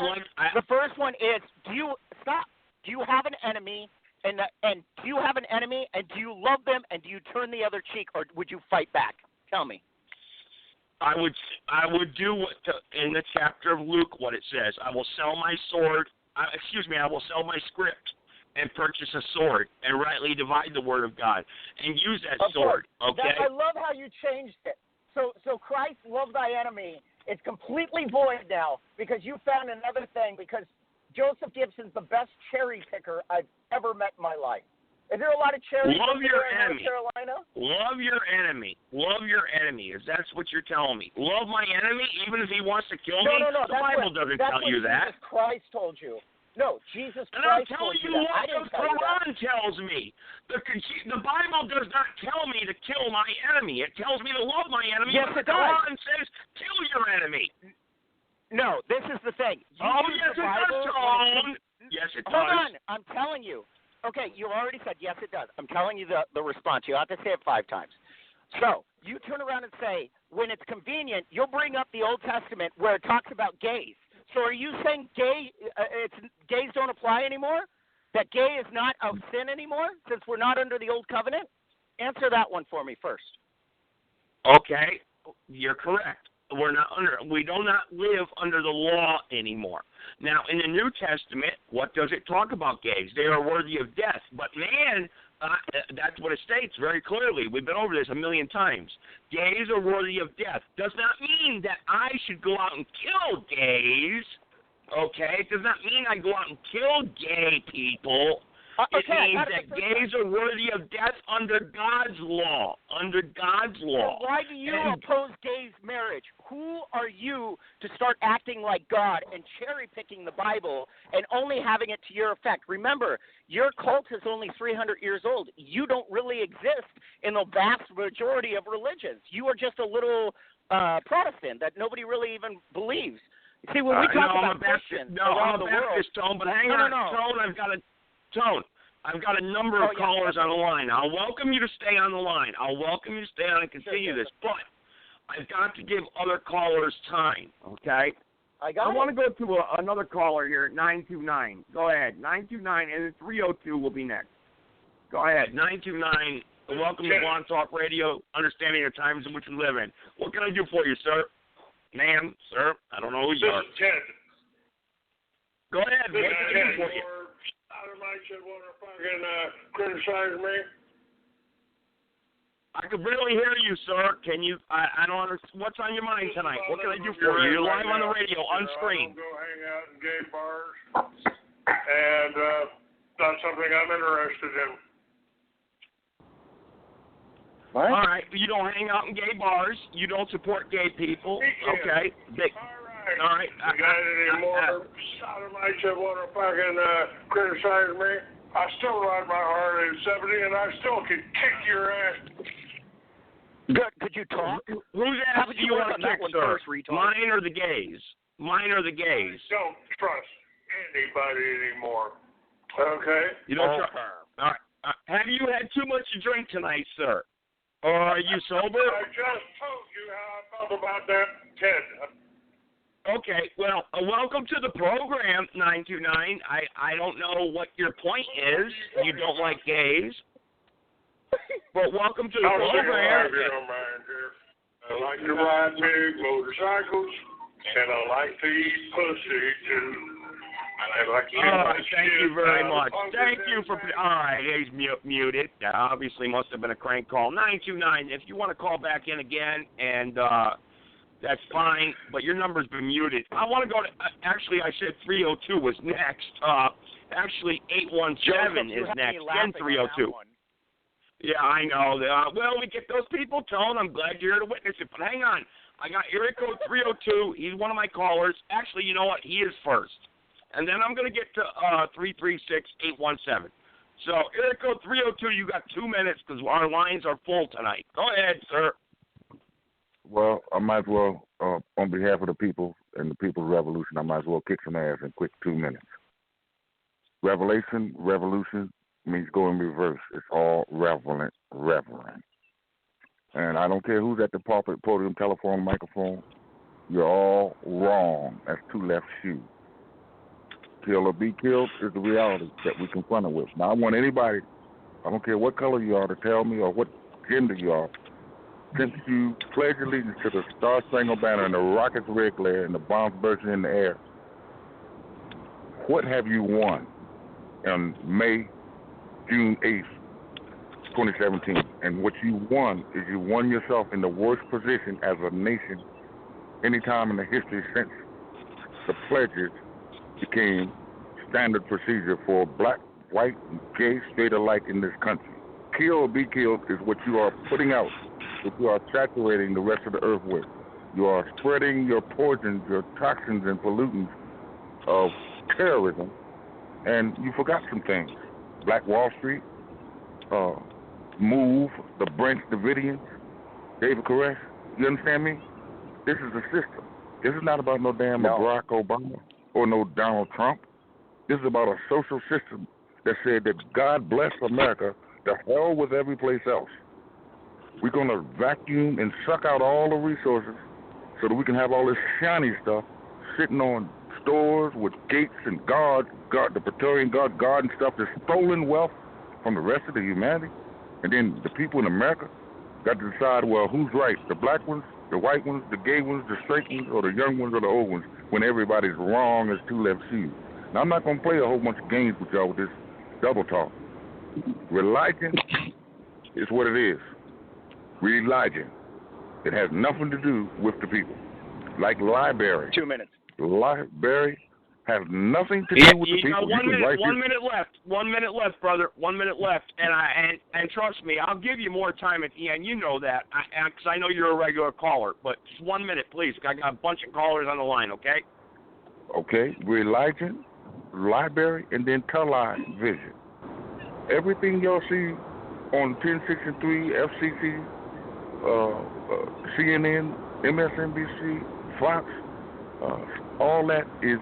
The first one is do you have an enemy and do you have an enemy and do you love them and do you turn the other cheek or would you fight back? Tell me. I would do what in the chapter of Luke what it says. I will sell my sword. I will sell my script and purchase a sword and rightly divide the word of God and use that sword. Okay. I love how you changed it. So Christ, love thy enemy. It's completely void now because you found another thing. Because Joseph Gibson's the best cherry picker I've ever met in my life. Is there a lot of cherry Love your in enemy. North Carolina? Love your enemy. Love your enemy. If that's what you're telling me. Love my enemy, even if he wants to kill me. No. The Bible doesn't tell you that. Jesus Christ told you. No, Jesus and I'm Christ telling told you that. what the Quran tells me. The Bible does not tell me to kill my enemy. It tells me to love my enemy. Yes, but it the Quran does. says kill your enemy. No, this is the thing. Yes, it does, Tone. Yes, it does. Hold on. I'm telling you. Okay, you already said yes, it does. I'm telling you the response. You have to say it 5 times. So you turn around and say, when it's convenient, you'll bring up the Old Testament where it talks about gays. So are you saying gays don't apply anymore? That gay is not of sin anymore since we're not under the Old Covenant? Answer that one for me first. Okay, you're correct. We do not live under the law anymore. Now, in the New Testament, what does it talk about gays? They are worthy of death. But man, that's what it states very clearly. We've been over this a million times. Gays are worthy of death. Does not mean that I should go out and kill gays. Okay? It does not mean I go out and kill gay people. It means that gays are worthy of death under God's law. Under God's law. So why do you oppose gays' marriage? Who are you to start acting like God and cherry-picking the Bible and only having it to your effect? Remember, your cult is only 300 years old. You don't really exist in the vast majority of religions. You are just a little Protestant that nobody really even believes. See, when we talk about Christians around the world... Tone, but hang on. Tone, I've got a number of callers on the line. I'll welcome you to stay on the line. I'll welcome you to stay on and continue this. But I've got to give other callers time, okay? I want to go to another caller here, 929. Go ahead. 929, and then 302 will be next. Go ahead. 929, welcome to Blog Talk Radio, understanding the times in which we live in. What can I do for you, sir? Ma'am, sir, I don't know who you are. This is Ted. Go ahead. What can I do for you? Somebody should want to fucking criticize me. I could barely hear you, sir. Can you? I don't understand. What's on your mind tonight? What can I do for you? You're live on the radio, on screen. Go hang out in gay bars, and that's something I'm interested in. What? All right, you don't hang out in gay bars. You don't support gay people. Okay. All right. You got any more sodomites that want to fucking criticize me? I still ride my Harley at 70, and I still can kick your ass. Good. Could you talk? Whose ass do you want to kick, sir? Mine or the gays? Mine or the gays? I don't trust anybody anymore. Okay? You don't trust? All right. Have you had too much to drink tonight, sir? Or are you sober? I just told you how I felt about that, Ted. Okay, well, welcome to the program, 929. I don't know what your point is. You don't like gays. But welcome to the program. If you don't mind, dear. I like to ride big motorcycles, and I like to eat pussy, too. I like to thank you very much. Thank you for... All right, he's muted. Obviously must have been a crank call. 929, if you want to call back in again and... that's fine, but your number's been muted. I want to go to, actually, I said 302 was next. Actually, 817 is next, then 302. Yeah, I know. Well, we get those people, Tone. I'm glad you're here to witness it. But hang on. I got area code 302. He's one of my callers. Actually, you know what? He is first. And then I'm going to get to 336-817. So, area code 302, you got 2 minutes because our lines are full tonight. Go ahead, sir. Well, I might as well, on behalf of the people and the People's Revolution, I might as well kick some ass in quick 2 minutes. Revolution means go in reverse. It's all reverent. And I don't care who's at the pulpit, podium, telephone, microphone. You're all wrong. That's two left shoes. Kill or be killed is the reality that we confront it with. Now, I want anybody, I don't care what color you are, to tell me or what gender you are, since you pledge allegiance to the Star Spangled Banner and the rocket's red glare and the bombs bursting in the air, what have you won on June 8th, 2017? And what you won is you won yourself in the worst position as a nation anytime in the history since the pledges became standard procedure for black, white, gay, straight alike in this country. Kill or be killed is what you are putting out, what you are saturating the rest of the earth with. You are spreading your poisons, your toxins and pollutants of terrorism, and you forgot some things. Black Wall Street, MOVE, the Brent Davidians, David Koresh, you understand me? This is a system. This is not about no damn Barack Obama or no Donald Trump. This is about a social system that said that God bless America, the hell with every place else. We're going to vacuum and suck out all the resources so that we can have all this shiny stuff sitting on stores with gates and guard the Praetorian Guard and stuff that's stolen wealth from the rest of the humanity. And then the people in America got to decide, well, who's right, the black ones, the white ones, the gay ones, the straight ones, or the young ones, or the old ones, when everybody's wrong as two left shoes. Now, I'm not going to play a whole bunch of games with y'all with this double talk. Religion is what it is. Religion. It has nothing to do with the people. Like library. 2 minutes. Library has nothing to do with the people. 1 minute left. 1 minute left, brother. 1 minute left. And trust me, I'll give you more time at the end. You know that, because I know you're a regular caller. But just 1 minute, please. I got a bunch of callers on the line. Okay. Okay. Religion, library, and then television. Everything y'all see on 1063, FCC, CNN, MSNBC, Fox, all that is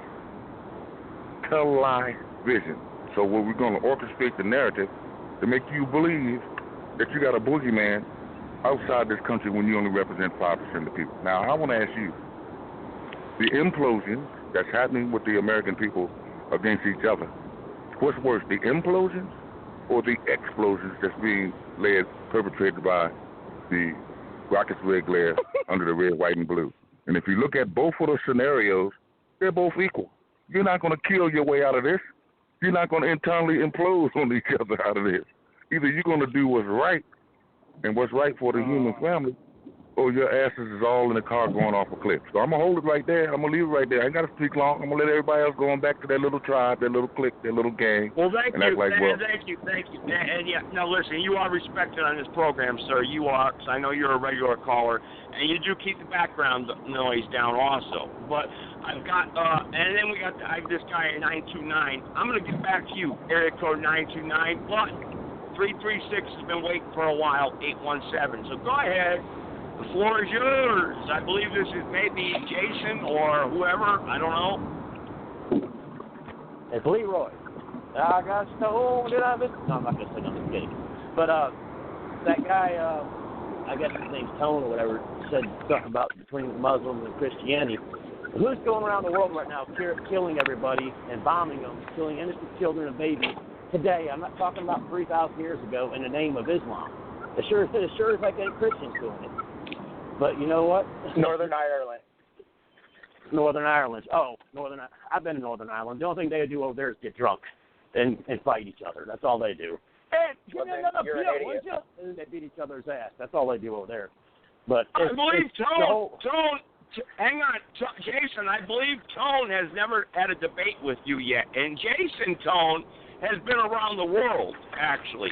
television. So we're going to orchestrate the narrative to make you believe that you got a boogeyman outside this country when you only represent 5% of the people. Now, I want to ask you, the implosion that's happening with the American people against each other, what's worse, the implosions or the explosions that's being perpetrated by the rocket's red glare under the red, white, and blue? And if you look at both of those scenarios, they're both equal. You're not going to kill your way out of this. You're not going to internally implode on each other out of this. Either you're going to do what's right and what's right for the human family, or your asses is all in the car going off a cliff. So I'm going to hold it right there. I'm going to leave it right there. I ain't got to speak long. I'm going to let everybody else go on back to their little tribe, their little clique, their little gang. Well, thank you. Thank you. And yeah, now listen, you are respected on this program, sir. You are, because I know you're a regular caller, and you do keep the background noise down also. But I've got, and then I have this guy at 929. I'm going to get back to you, area code 929, but 336 has been waiting for a while, 817. So go ahead. The floor is yours. I believe this is maybe Jason or whoever. I don't know. It's Leroy. I got stoned and I've been... No, I'm not going to say nothing. Kidding. But that guy, I guess his name's Tone or whatever, said something about between Muslims and Christianity. Who's going around the world right now killing everybody and bombing them, killing innocent children and babies today? I'm not talking about 3,000 years ago in the name of Islam. It sure is like any Christians doing it. But you know what? Northern Ireland. Northern Ireland. Oh, I've been in Northern Ireland. The only thing they do over there is get drunk and fight each other. That's all they do. Hey, give me another beer, would you? And they beat each other's ass. That's all they do over there. But I believe Tone. Hang on, Jason. I believe Tone has never had a debate with you yet, and Jason Tone has been around the world actually.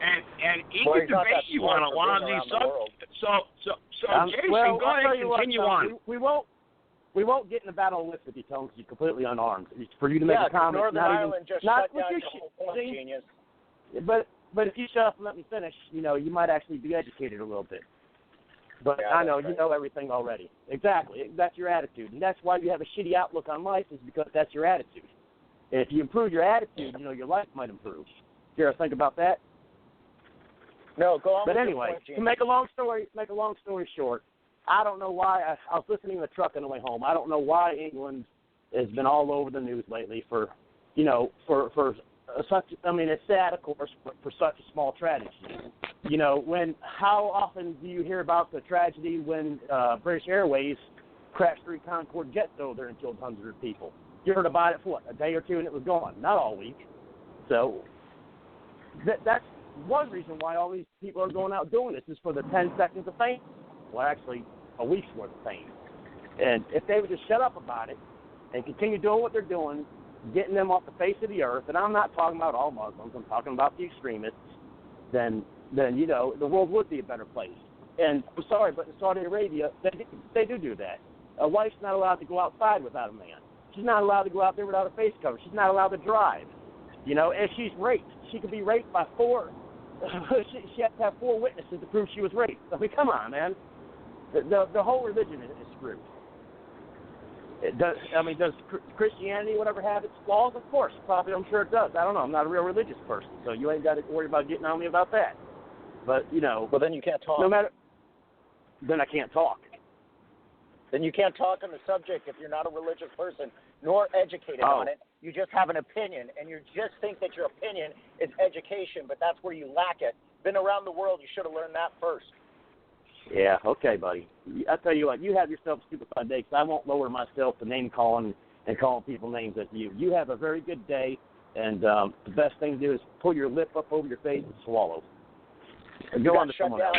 And he can debate you on a lot of these subjects. So Jason, go ahead and continue on. We won't get in a battle with you, Tone, because you're completely unarmed. For you to make a comment, Northern Ireland just shut down your whole point, genius. But if you shut up and let me finish, you might actually be educated a little bit. But Yeah, I know that's you right. know everything already. Exactly. That's your attitude. And that's why you have a shitty outlook on life, is because that's your attitude. And if you improve your attitude, your life might improve. You ever think about that? No, go on. But with anyway, your point, Gene. to make a long story short, I don't know why. I was listening to the truck on the way home. I don't know why England has been all over the news lately for such. I mean, it's sad, of course, but for such a small tragedy. How often do you hear about the tragedy when British Airways crashed 3 Concorde jets over there and killed hundreds of people? You heard about it for what, a day or two, and it was gone. Not all week. So that's one reason why all these people are going out doing this, is for the 10 seconds of fame. Well, actually, a week's worth of fame. And if they would just shut up about it and continue doing what they're doing, getting them off the face of the earth, and I'm not talking about all Muslims, I'm talking about the extremists, then the world would be a better place. And I'm sorry, but in Saudi Arabia, they do that. A wife's not allowed to go outside without a man. She's not allowed to go out there without a face cover. She's not allowed to drive. And she's raped. She could be raped by 4. she has to have 4 witnesses to prove she was raped. I mean, come on, man. The whole religion is screwed. Does Christianity, whatever, have its flaws? Of course. Probably, I'm sure it does. I don't know. I'm not a real religious person, so you ain't got to worry about getting on me about that. But, Well, then you can't talk. Then I can't talk. Then you can't talk on the subject if you're not a religious person, nor educated on it. You just have an opinion, and you just think that your opinion is education, but that's where you lack it. Been around the world, you should have learned that first. Yeah, okay, buddy. I tell you what, you have yourself a stupefied day, because I won't lower myself to name calling and calling people names at you. You have a very good day, and the best thing to do is pull your lip up over your face and swallow. And go on to someone else.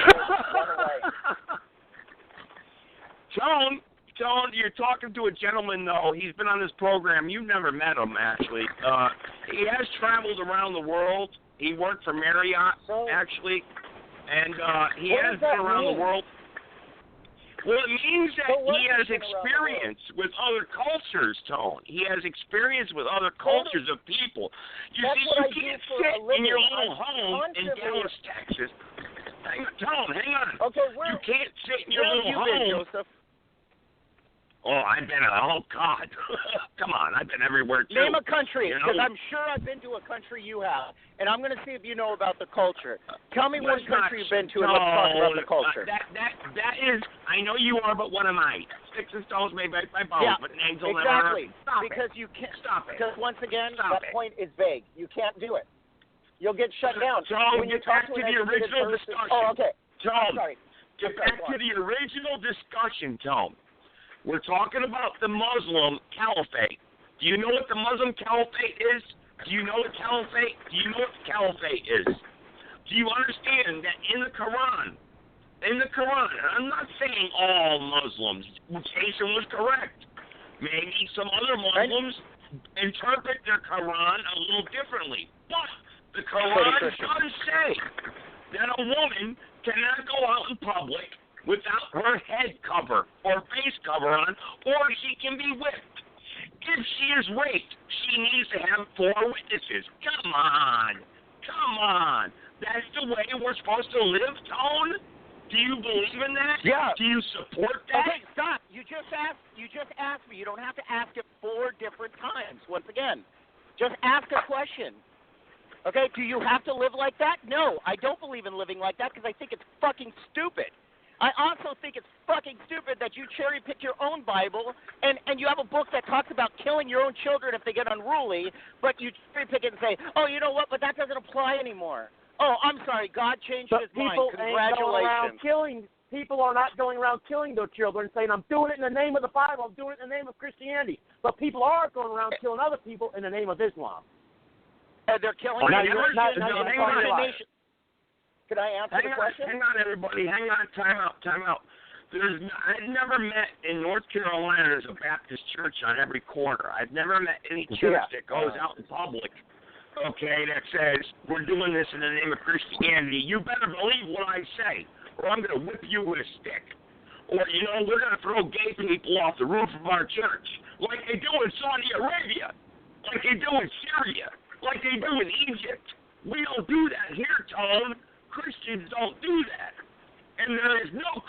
Tone, you're talking to a gentleman, though. He's been on this program. You've never met him, actually. He has traveled around the world. He worked for Marriott, actually, and he has been around the world. Well, it means that he has experience with other cultures, Tone. He has experience with other cultures of people. You see, you can't sit in your little home in Dallas, Texas. Hang on. Okay, you can't sit in your little home. Joseph? Oh, I've been, God. Come on, I've been everywhere, too. Name a country, because I'm sure I've been to a country you have, and I'm going to see if you know about the culture. Tell me one country you've been to, and let's talk about the culture. That is, I know you are, but what am I? Sticks and stones may break my bones, but names will exactly. never. Because you can't. Stop it. Because once again, that point is vague. You can't do it. You'll get shut down. When you talk to the original discussion. Oh, okay. Tom, sorry. Get back to the original discussion, Tom. We're talking about the Muslim caliphate. Do you know what the Muslim caliphate is? Do you know what caliphate? Do you know what the caliphate is? Do you understand that in the Quran, and I'm not saying all Muslims, Jason was correct. Maybe some other Muslims interpret their Quran a little differently. But the Quran does say that a woman cannot go out in public without her head cover or face cover on, or she can be whipped. If she is raped, she needs to have 4 witnesses. Come on. That's the way we're supposed to live, Tone? Do you believe in that? Yeah. Do you support that? Okay, stop. You just asked me. You don't have to ask it 4 different times. Once again, just ask a question. Okay, do you have to live like that? No, I don't believe in living like that because I think it's fucking stupid. I also think it's fucking stupid that you cherry-pick your own Bible and you have a book that talks about killing your own children if they get unruly, but you cherry-pick it and say, oh, you know what, but that doesn't apply anymore. Oh, I'm sorry, God changed his mind. Congratulations. People are not going around killing their children saying, I'm doing it in the name of the Bible, I'm doing it in the name of Christianity. But people are going around killing other people in the name of Islam. They're killing Can I answer the question? Hang on, everybody. Hang on. Time out. I've never met in North Carolina there's a Baptist church on every corner. I've never met any church that goes out in public, okay, that says, we're doing this in the name of Christianity. You better believe what I say, or I'm going to whip you with a stick. Or, we're going to throw gay people off the roof of our church, like they do in Saudi Arabia, like they do in Syria, like they do in Egypt. We don't do that here, Tom. Christians don't do that. And there is no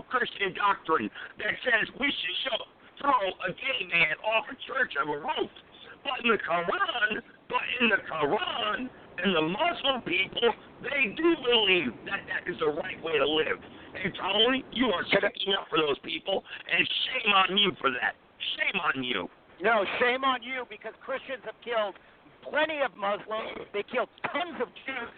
Christian doctrine that says we should throw a gay man off a church of a roof. But in the Quran, and the Muslim people, they do believe that is the right way to live. And Tony, you are sticking up for those people, and shame on you for that. Shame on you. No, shame on you, because Christians have killed plenty of Muslims. They killed tons of Jews.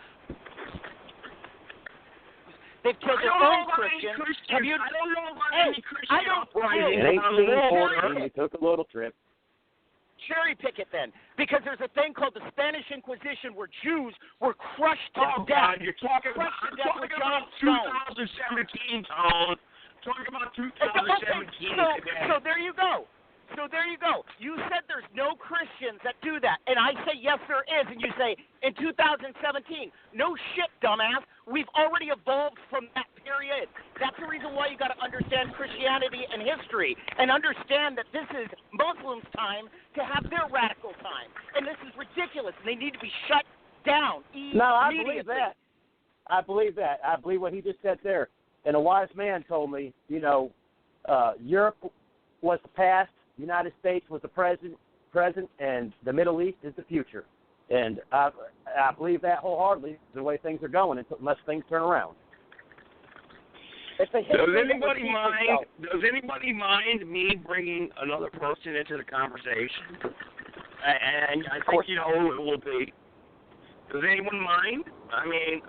They've killed their own Christians. I don't know about any Christian uprising. In 1814, we took a little trip. Cherry pick it then, because there's a thing called the Spanish Inquisition where Jews were crushed to death. God, you're talking about 2017, Tone. Talking about 2017 today. So there you go. You said there's no Christians that do that. And I say, yes, there is. And you say, in 2017, no shit, dumbass. We've already evolved from that period. That's the reason why you got to understand Christianity and history and understand that this is Muslims' time to have their radical time. And this is ridiculous. They need to be shut down immediately. No, I believe that. I believe what he just said there. And a wise man told me, Europe was the past, the United States was the present, and the Middle East is the future. And I believe that wholeheartedly, the way things are going, unless things turn around. Does anybody mind me bringing another person into the conversation? And I think you know who it will be. Does anyone mind? I mean,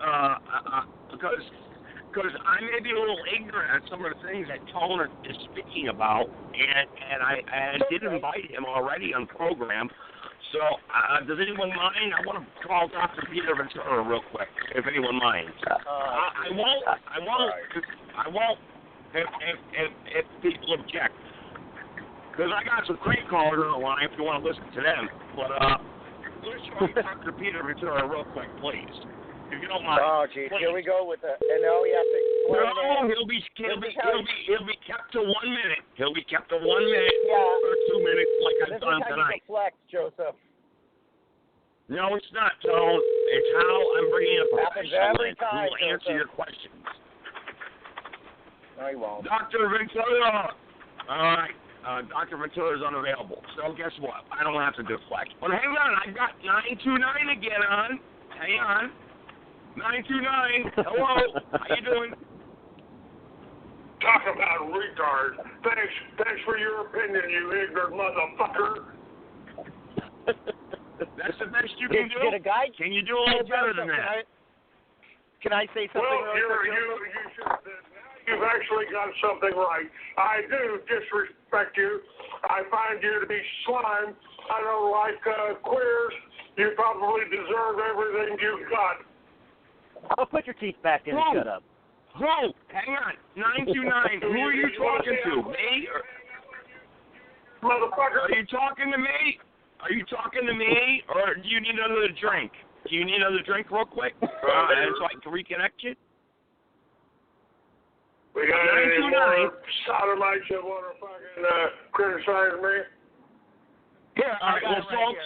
because I may be a little ignorant at some of the things that Tone is speaking about, and I did invite him already on the program. So, does anyone mind? I want to call Dr. Peter Ventura real quick, if anyone minds. I won't if people object. Because I got some great callers on the line if you want to listen to them. But let's show Dr. Peter Ventura real quick, please. If you don't mind. Oh, geez, here we go with the. And now we have to explain it. He'll be kept to 1 minute. He'll be kept to 1 minute or 2 minutes, like I've done tonight. This is how you deflect, Joseph. No, it's not, Tone. It's how I'm bringing a professional every time, who will answer your questions. No, he won't. Dr. Ventura. All right. Dr. Ventura is unavailable. So guess what? I don't have to deflect. But hang on. I got 929 again on. Hang on. 929. Hello. How you doing? Talk about retard. Thanks for your opinion, you ignorant motherfucker. That's the best you can do. Can you do a little better than that? Can I say something? Well, you've actually got something right. I do disrespect you. I find you to be slime. I don't like queers. You probably deserve everything you've got. I'll put your teeth back in and shut up. Whoa, hang on. 929. Who are you talking to? Me? Motherfucker. Are you talking to me? Are you talking to me, or do you need another drink? Do you need another drink real quick? And so I can reconnect you? We got any more sodomites that want to fucking criticize me? Here, all right, well, folks.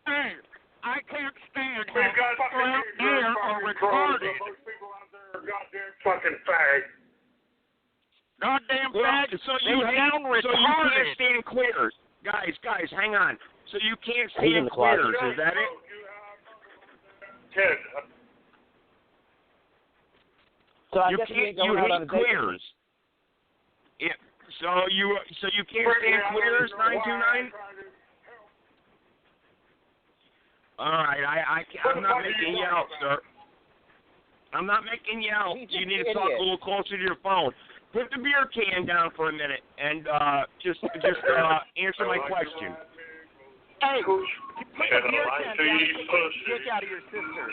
Hey, I can't stand we got fucking here or retarded. Most people out there are goddamn fucking fags. Goddamn fags. So you can't stand queers. Guys, hang on. So you can't stand queers, is that it? Ted. So I you guess hate queers. Yeah. So you can't stand queers, 929? All right, I'm not making you out, sir. I'm not making you out. You need to talk a little closer to your phone. Put the beer can down for a minute and just answer my question. Hey, put the beer can down and take the dick out of your sister.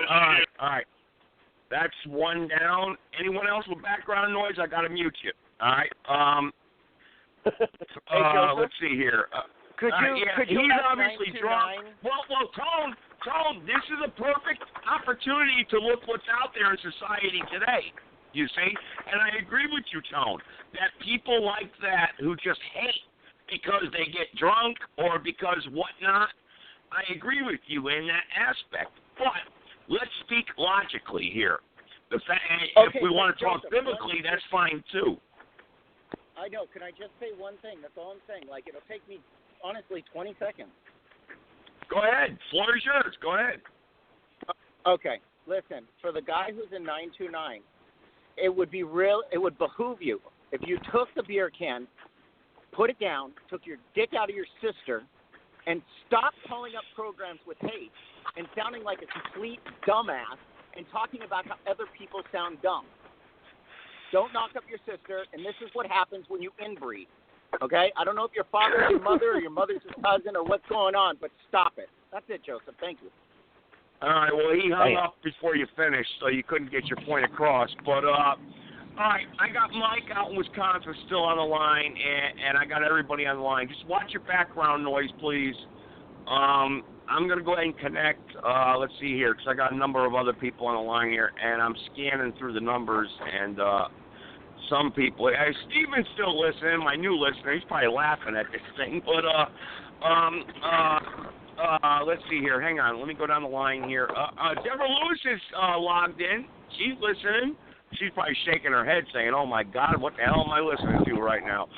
All right. That's one down. Anyone else with background noise? I gotta mute you. All right. Let's see here. Could you he's obviously drunk. Well, Tone, this is a perfect opportunity to look what's out there in society today. You see? And I agree with you, Tone, that people like that who just hate because they get drunk or because whatnot, I agree with you in that aspect. But let's speak logically here. If we want to talk biblically, that's fine too. I know. Can I just say one thing? That's all I'm saying. Like, it'll take me, honestly, 20 seconds. Go ahead. Floor is yours. Go ahead. Okay. Listen, for the guy who's in 929, it would behoove you if you took the beer can, put it down, took your dick out of your sister, and stopped calling up programs with hate and sounding like a complete dumbass and talking about how other people sound dumb. Don't knock up your sister, and this is what happens when you inbreed. Okay? I don't know if your father's your mother or your mother's your cousin or what's going on, but stop it. That's it, Joseph. Thank you. All right, well, he hung up before you finished, so you couldn't get your point across. But, all right, I got Mike out in Wisconsin still on the line, and I got everybody on the line. Just watch your background noise, please. I'm going to go ahead and connect. Let's see here, because I got a number of other people on the line here, and I'm scanning through the numbers, and some people. Steven's still listening, my new listener. He's probably laughing at this thing. But, let's see here. Hang on. Let me go down the line here. Deborah Lewis is logged in. She's listening. She's probably shaking her head saying, oh, my God, what the hell am I listening to right now?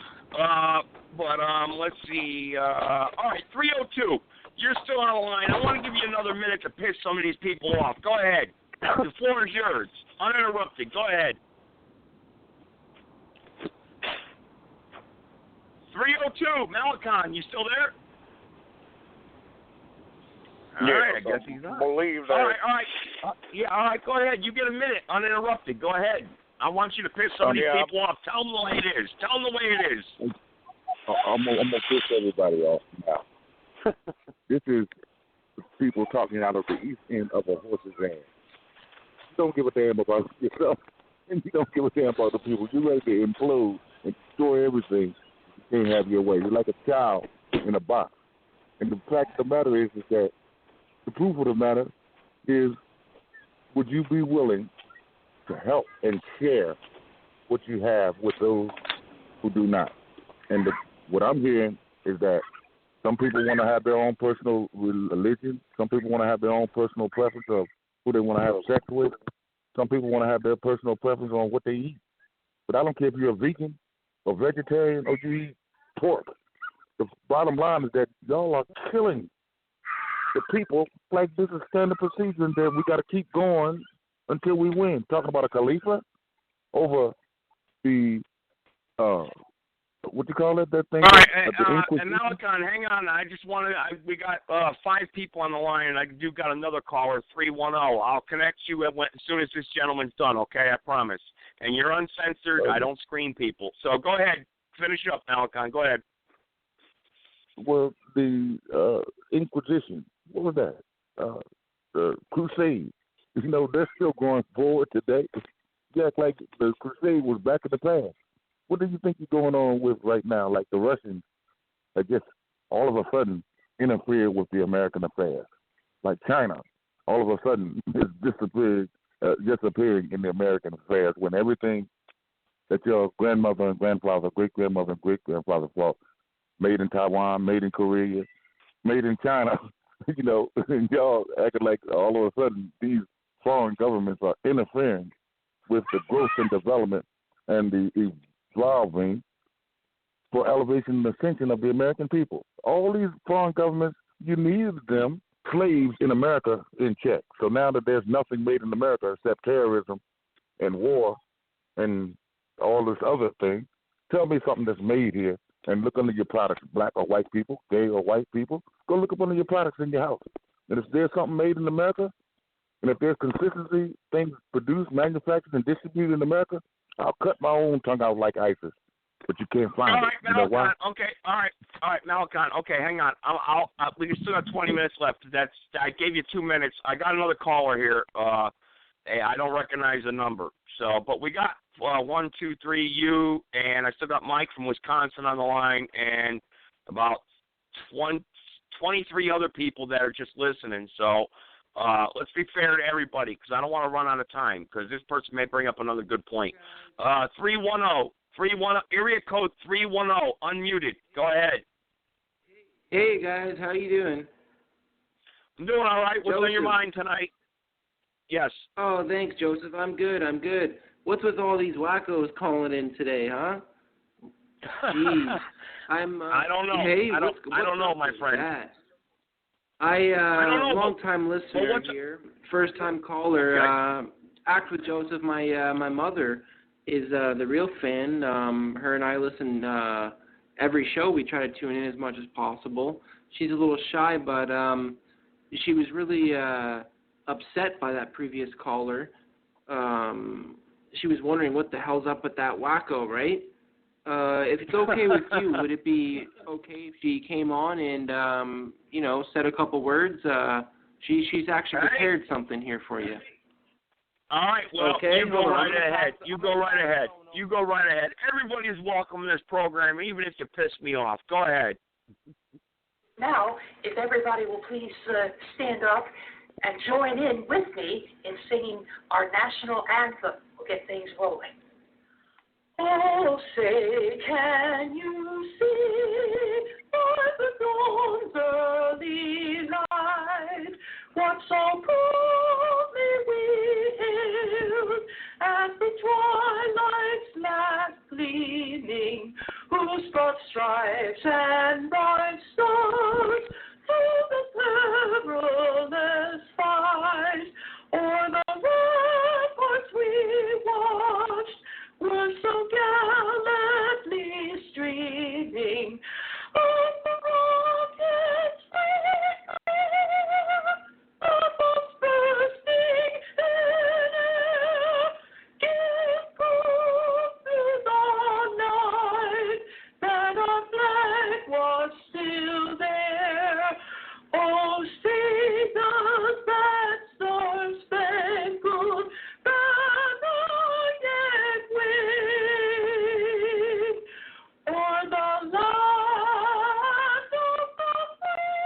But let's see. All right, 302. You're still on the line. I want to give you another minute to piss some of these people off. Go ahead. The floor is yours. Uninterrupted. Go ahead. 302. Malachi, you still there? All right, I guess he's not. Believe that. All right. All right, go ahead. You get a minute, uninterrupted. Go ahead. I want you to piss some of these people off. Tell them the way it is. Tell them the way it is. I'm going to piss everybody off now. This is people talking out of the east end of a horse's ass. You don't give a damn about yourself, and you don't give a damn about the people. You're ready to implode and destroy everything. You can't have your way. You're like a child in a box. And the fact of the matter is that the proof of the matter is, would you be willing to help and share what you have with those who do not? And what I'm hearing is that some people want to have their own personal religion. Some people want to have their own personal preference of who they want to have sex with. Some people want to have their personal preference on what they eat. But I don't care if you're a vegan or vegetarian or you eat pork. The bottom line is that y'all are killing the people like this is standard procedure and that we got to keep going until we win. Talking about a Khalifa over the, what you call it, that thing? All right, and Malachi, hang on. I just wanted, we got 5 people on the line, and I do got another caller, 310. I'll connect you as soon as this gentleman's done, okay? I promise. And you're uncensored. Okay. I don't screen people. So go ahead. Finish up, Malachi. Go ahead. Well, the Inquisition, what was that? The Crusade. You know, they're still going forward today. You act like the Crusade was back in the past. What do you think you're going on with right now? Like the Russians, I guess, all of a sudden interfere with the American affairs. Like China, all of a sudden is disappearing in the American affairs when everything that your grandmother and grandfather, great-grandmother and great-grandfather fought, made in Taiwan, made in Korea, made in China, you know, and y'all acting like all of a sudden these foreign governments are interfering with the growth and development and the evolving for elevation and ascension of the American people. All these foreign governments, you needed them slaves in America in check. So now that there's nothing made in America except terrorism and war and all this other thing, tell me something that's made here. And look under your products, black or white people, gay or white people. Go look up under your products in your house. And if there's something made in America, and if there's consistency, things produced, manufactured, and distributed in America, I'll cut my own tongue out like ISIS. But you can't find it. You know why? Okay, all right, Malachi. Okay, hang on. We still got 20 minutes left. I gave you 2 minutes. I got another caller here. I don't recognize the number. So, but we got 1, 2, 3, you, and I still got Mike from Wisconsin on the line, and about 23 other people that are just listening. So let's be fair to everybody, because I don't want to run out of time, because this person may bring up another good point. 310, area code 310, unmuted. Go ahead. Hey guys, how you doing? I'm doing all right. What's on your mind tonight? Yes. Oh, thanks, Joseph. I'm good. What's with all these wackos calling in today, huh? Jeez. I don't know. Hey, I don't know, my friend. Long-time listener here, first-time caller. Okay. Act with Joseph. My mother is the real fan. Her and I listen every show. We try to tune in as much as possible. She's a little shy, but she was really upset by that previous caller. She was wondering what the hell's up with that wacko, right? If it's okay with you, would it be okay if she came on and said a couple words? She's actually prepared something here for you. All right, well, okay, you go right ahead. You go right ahead. Everybody is welcome in this program, even if you piss me off. Go ahead. Now, if everybody will please stand up and join in with me in singing our national anthem. We'll get things rolling. Oh, say, can you see by the dawn's early light what so proudly we hailed as the twilight's last gleaming, whose broad stripes and bright stars through the perilous fight o'er the ramparts we watched were so gallantly streaming on the rocket's free air, the bombs bursting in air, give proof through the night that our flag was still there. Oh, say does that star-spangled banner yet wave o'er the land of the free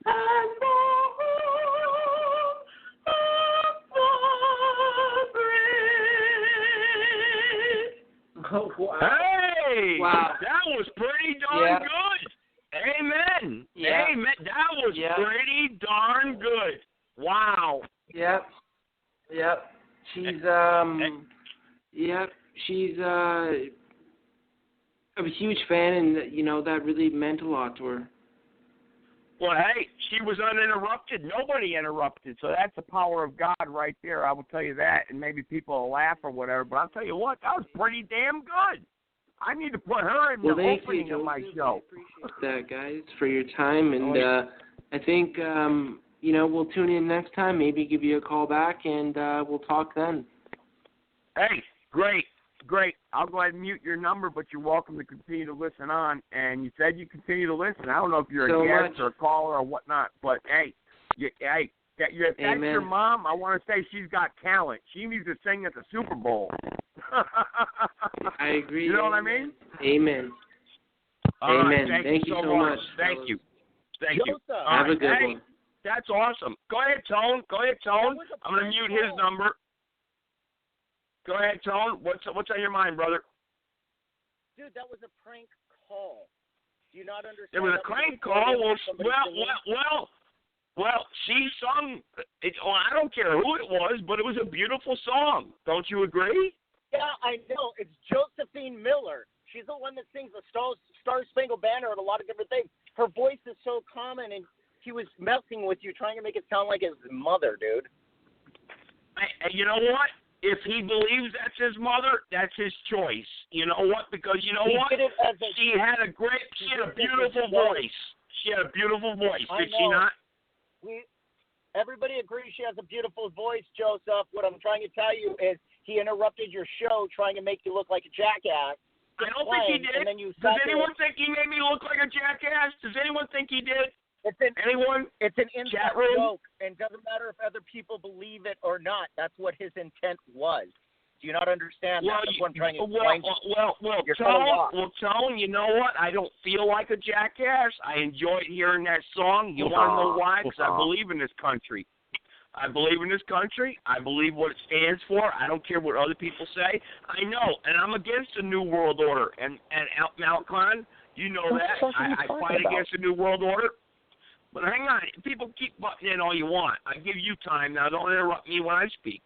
and the home of the brave? Oh, wow. Hey! Wow. That was pretty darn good. Amen. Yeah. Amen. That was pretty darn good. Wow. Yep. She's she's I'm a huge fan, and that really meant a lot to her. Well, hey, she was uninterrupted. Nobody interrupted, so that's the power of God right there. I will tell you that, and maybe people will laugh or whatever, but I'll tell you what, that was pretty damn good. I need to put her in the opening of my show. I appreciate that, guys, for your time, and I think we'll tune in next time. Maybe give you a call back, and we'll talk then. Hey, great. I'll go ahead and mute your number, but you're welcome to continue to listen on. And you said you continue to listen. I don't know if you're a guest or a caller or whatnot, but hey, if that's your mom, I want to say she's got talent. She needs to sing at the Super Bowl. I agree. You know what I mean? Amen. Amen. Thank you so much. Thank you. Have a good one. That's awesome. Go ahead, Tone. I'm going to mute his number. Go ahead, Tone. What's on your mind, brother? Dude, that was a prank call. Do you not understand? It was a prank call. Well, she sung. I don't care who it was, but it was a beautiful song. Don't you agree? Yeah, I know. It's Josephine Miller. She's the one that sings the Star-Spangled Banner and a lot of different things. Her voice is so common, and he was messing with you, trying to make it sound like his mother, dude. You know what? If he believes that's his mother, that's his choice. You know what? Because you know what? She had a beautiful voice. She had a beautiful voice, did she not? Everybody agrees she has a beautiful voice, Joseph. What I'm trying to tell you is he interrupted your show trying to make you look like a jackass. I don't think he did. Does anyone think he made me look like a jackass? Does anyone think he did? It's an inside joke, and doesn't matter if other people believe it or not. That's what his intent was. Do you not understand that? That's what I'm trying to explain. Tone, you know what? I don't feel like a jackass. I enjoyed hearing that song. You want to know why? Because I believe in this country. I believe what it stands for. I don't care what other people say. I know, and I'm against the New World Order. And Malcolm, you know that. I fight against the New World Order. But hang on, people keep butting in all you want. I give you time now. Don't interrupt me when I speak.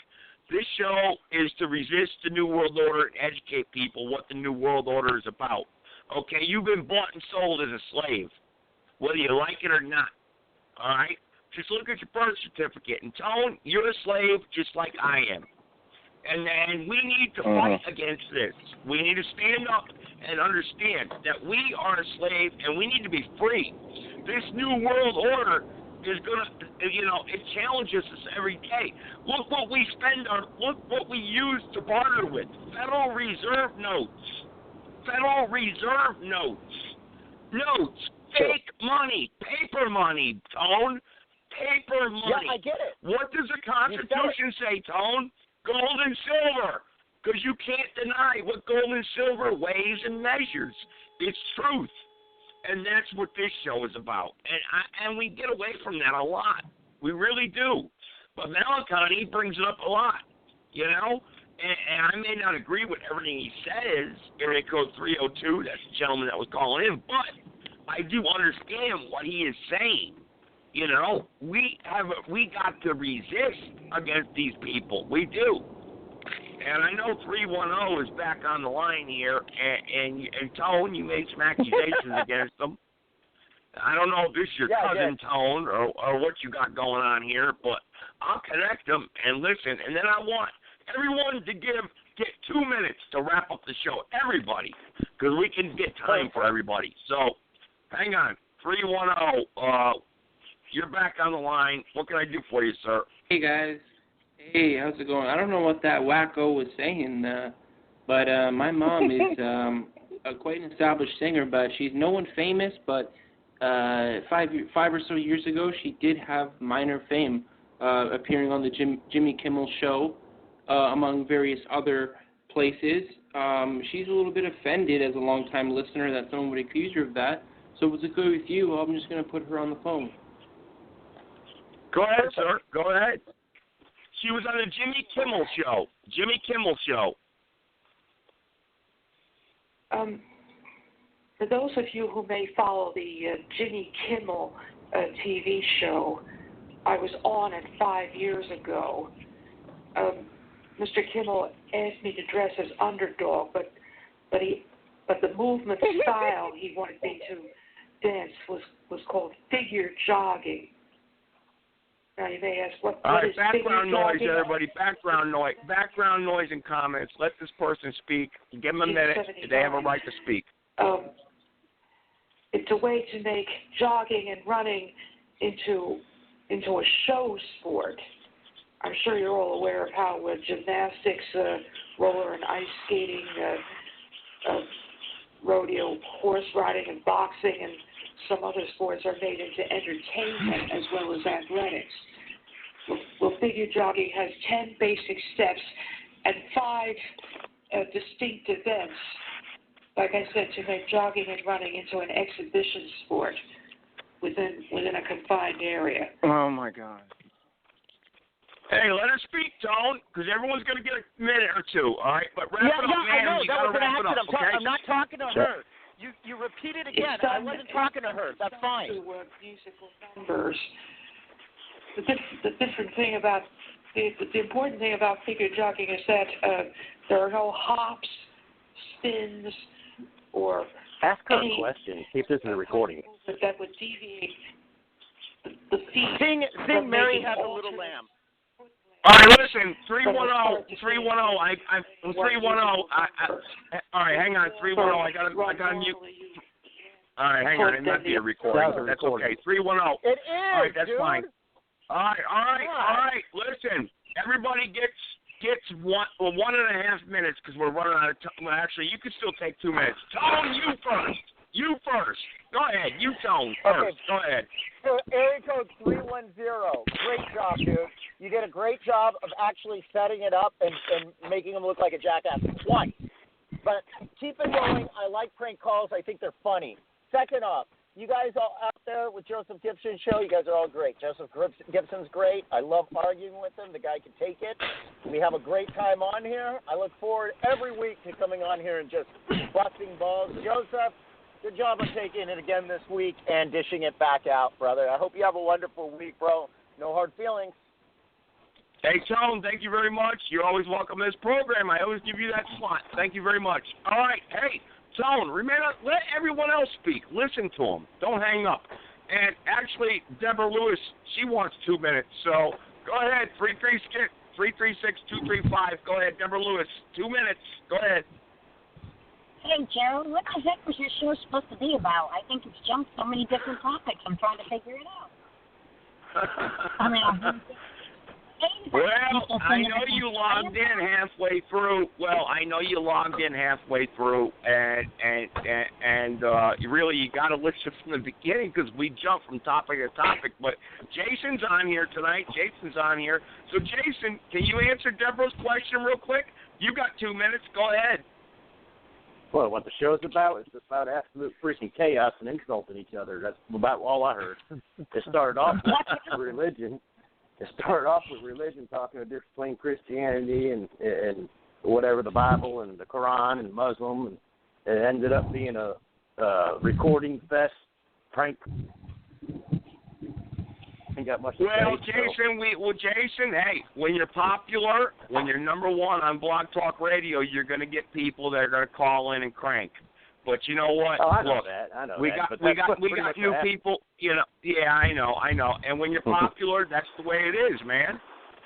This show is to resist the New World Order and educate people what the New World Order is about. Okay, you've been bought and sold as a slave, whether you like it or not. All right? Just look at your birth certificate. And Tone, you're a slave just like I am. And we need to fight against this. We need to stand up and understand that we are a slave and we need to be free. This New World Order is going to, it challenges us every day. Look what we look what we use to barter with. Federal Reserve notes. Federal Reserve notes. Notes. Fake money. Paper money, Tone. Paper money. Yeah, I get it. What does the Constitution say, Tone? Gold and silver. Because you can't deny what gold and silver weighs and measures. It's truth. And that's what this show is about. And we get away from that a lot. We really do. But Malachi brings it up a lot, And I may not agree with everything he says, area code 302, that's the gentleman that was calling in, but I do understand what he is saying. We got to resist against these people. We do. And I know 310 is back on the line here, and Tone, you made some accusations against them. I don't know if this is your cousin, Tone, or what you got going on here, but I'll connect them and listen. And then I want everyone to get 2 minutes to wrap up the show. Everybody, because we can get time for everybody. So, hang on. 310, you're back on the line. What can I do for you, sir? Hey, guys. Hey, how's it going? I don't know what that wacko was saying, but my mom is quite an established singer, but she's no one famous, but 5 or so years ago, she did have minor fame, appearing on the Jimmy Kimmel Show, among various other places. She's a little bit offended as a long-time listener that someone would accuse her of that, so if it's good with you, I'm just going to put her on the phone. Go ahead, sir. Go ahead. She was on the Jimmy Kimmel Show. Jimmy Kimmel Show. For those of you who may follow the Jimmy Kimmel TV show, I was on it 5 years ago. Mr. Kimmel asked me to dress as underdog, but the movement style he wanted me to dance was called figure jogging. Now you may ask, what is background noise, jogging? everybody. Background noise and comments. Let this person speak. Give them a minute. They have a right to speak. It's a way to make jogging and running into a show sport. I'm sure you're all aware of how gymnastics, roller and ice skating, rodeo, horse riding, and boxing, and some other sports are made into entertainment as well as athletics. Well, figure jogging has 10 basic steps and 5 distinct events, like I said, to make jogging and running into an exhibition sport within a confined area. Oh, my God. Hey, let her speak, Tone, because everyone's going to get a minute or two, all right? But wrap it up, man. I know. You That was an wrap it accident. up, okay? I'm not talking to her. You repeat it again. I wasn't talking to her. That's fine. Musical numbers. The different thing about the important thing about figure jogging is that there are no hops, spins, or ask her any a question. See if this is a recording. that would deviate the feet. Sing Mary Had a Little Lamb. All right, listen, 310. All right, hang on, 310. I got to mute. All right, hang on. It might be a recording. That's okay. 310. It is. All right, that's dude. fine. All right. Listen, everybody gets 1.5 minutes because we're running out of time. Well, actually, you could still take 2 minutes. Tone, you first. Go ahead. You, Tone, first. Okay. Go ahead. So, area code 310. Great job, dude. You did a great job of actually setting it up and making him look like a jackass twice. But keep it going. I like prank calls. I think they're funny. Second off, you guys all out there with Joseph Gibson Show, you guys are all great. Joseph Gibson's great. I love arguing with him. The guy can take it. We have a great time on here. I look forward every week to coming on here and just busting balls. Joseph, Good job on taking it again this week and dishing it back out, brother. I hope you have a wonderful week, bro. No hard feelings. Hey, Tone, thank you very much. You're always welcome to this program. I always give you that slot. Thank you very much. All right. Hey, Tone, remember, let everyone else speak. Listen to them. Don't hang up. And actually, Deborah Lewis, she wants 2 minutes. So go ahead, 336-235. Go ahead, Deborah Lewis. 2 minutes. Go ahead. Hey, Gerald, what the heck was your show supposed to be about? I think it's jumped so many different topics. I'm trying to figure it out. I mean, well, I know you logged in halfway through. And really, you got to listen from the beginning because we jump from topic to topic. But Jason's on here tonight. So, Jason, can you answer Deborah's question real quick? You got 2 minutes. Go ahead. Well, what the show's about is about absolute freaking chaos and insulting each other. That's about all I heard. It started off with religion. Talking the difference between Christianity and whatever, the Bible and the Quran and Muslim, and it ended up being a recording fest prank. Ain't got much to say, Jason, hey, when you're popular, when you're number one on Blog Talk Radio, you're going to get people that are going to call in and crank. But you know what? Oh, I know Look, that. We got new people. You know, yeah, I know. And when you're popular, that's the way it is, man.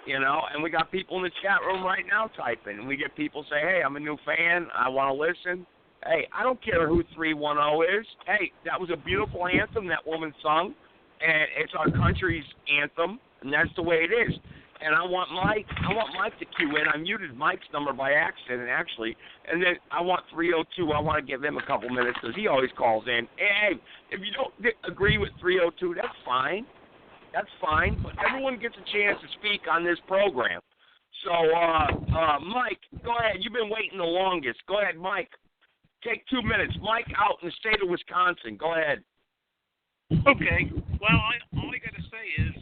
You know, and we got people in the chat room right now typing, and we get people say, "Hey, I'm a new fan. I want to listen." Hey, I don't care who 310 is. Hey, that was a beautiful anthem that woman sung, and it's our country's anthem, and that's the way it is. And I want Mike to cue in. I muted Mike's number by accident, actually. And then I want 302. I want to give him a couple minutes because he always calls in. Hey, if you don't agree with 302, that's fine. But everyone gets a chance to speak on this program. So, Mike, go ahead. You've been waiting the longest. Go ahead, Mike. Take 2 minutes. Mike out in the state of Wisconsin. Go ahead. Okay. Well, all I got to say is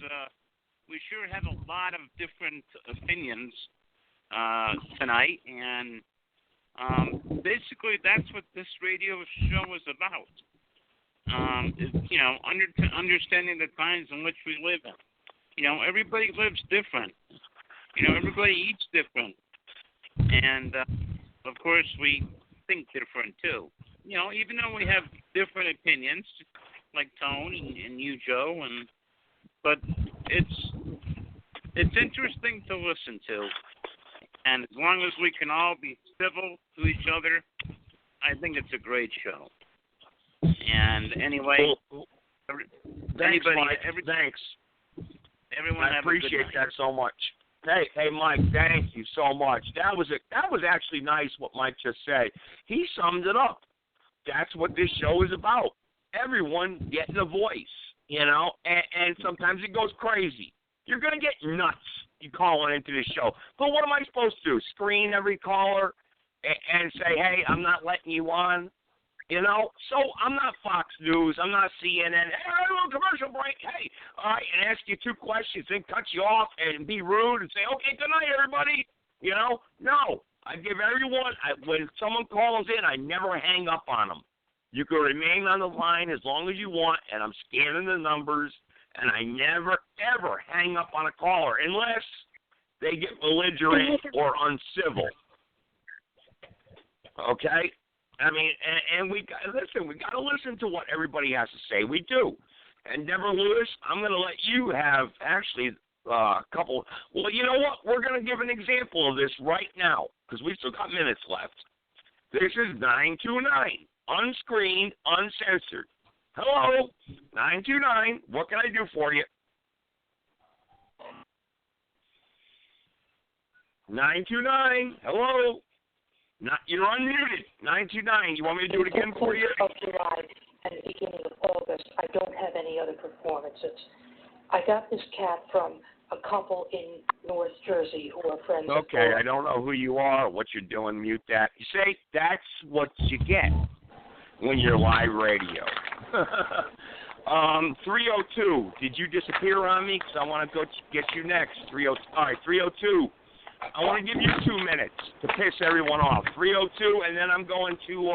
we sure have a lot of different opinions tonight, and basically that's what this radio show is about. Understanding the times in which we live in. You know, everybody lives different. You know, everybody eats different, and of course we think different too. You know, even though we have different opinions, like Tone and you, Joe, but it's interesting to listen to, and as long as we can all be civil to each other, I think it's a great show. And anyway, thanks, Mike. Thanks. Everyone, I appreciate that so much. Hey, Mike, thank you so much. That was actually nice what Mike just said. He summed it up. That's what this show is about. Everyone getting a voice, you know, and sometimes it goes crazy. You're going to get nuts you calling into this show. But what am I supposed to do? Screen every caller and say, hey, I'm not letting you on? You know? So I'm not Fox News. I'm not CNN. Hey, commercial break. Hey, all right, and ask you 2 questions, then cut you off and be rude and say, okay, good night, everybody. You know? No. I give everyone, when someone calls in, I never hang up on them. You can remain on the line as long as you want, and I'm scanning the numbers, and I never, ever hang up on a caller unless they get belligerent or uncivil. Okay? I mean, and we got to listen to what everybody has to say. We do. And Deborah Lewis, I'm going to let you have actually a couple. Well, you know what? We're going to give an example of this right now because we've still got minutes left. This is 929. Unscreened, uncensored. Hello, 929. What can I do for you? 929. Hello. You're unmuted. 929. You want me to do it again for you? Of July and the beginning of August, I don't have any other performances. I got this cat from a couple in North Jersey who are friends. Okay, I don't know who you are, what you're doing. Mute that. You see, that's what you get when you're live radio. 302. Did you disappear on me? Because I want to go get you next. 302. All right, 302. I want to give you 2 minutes to piss everyone off. 302, and then I'm going to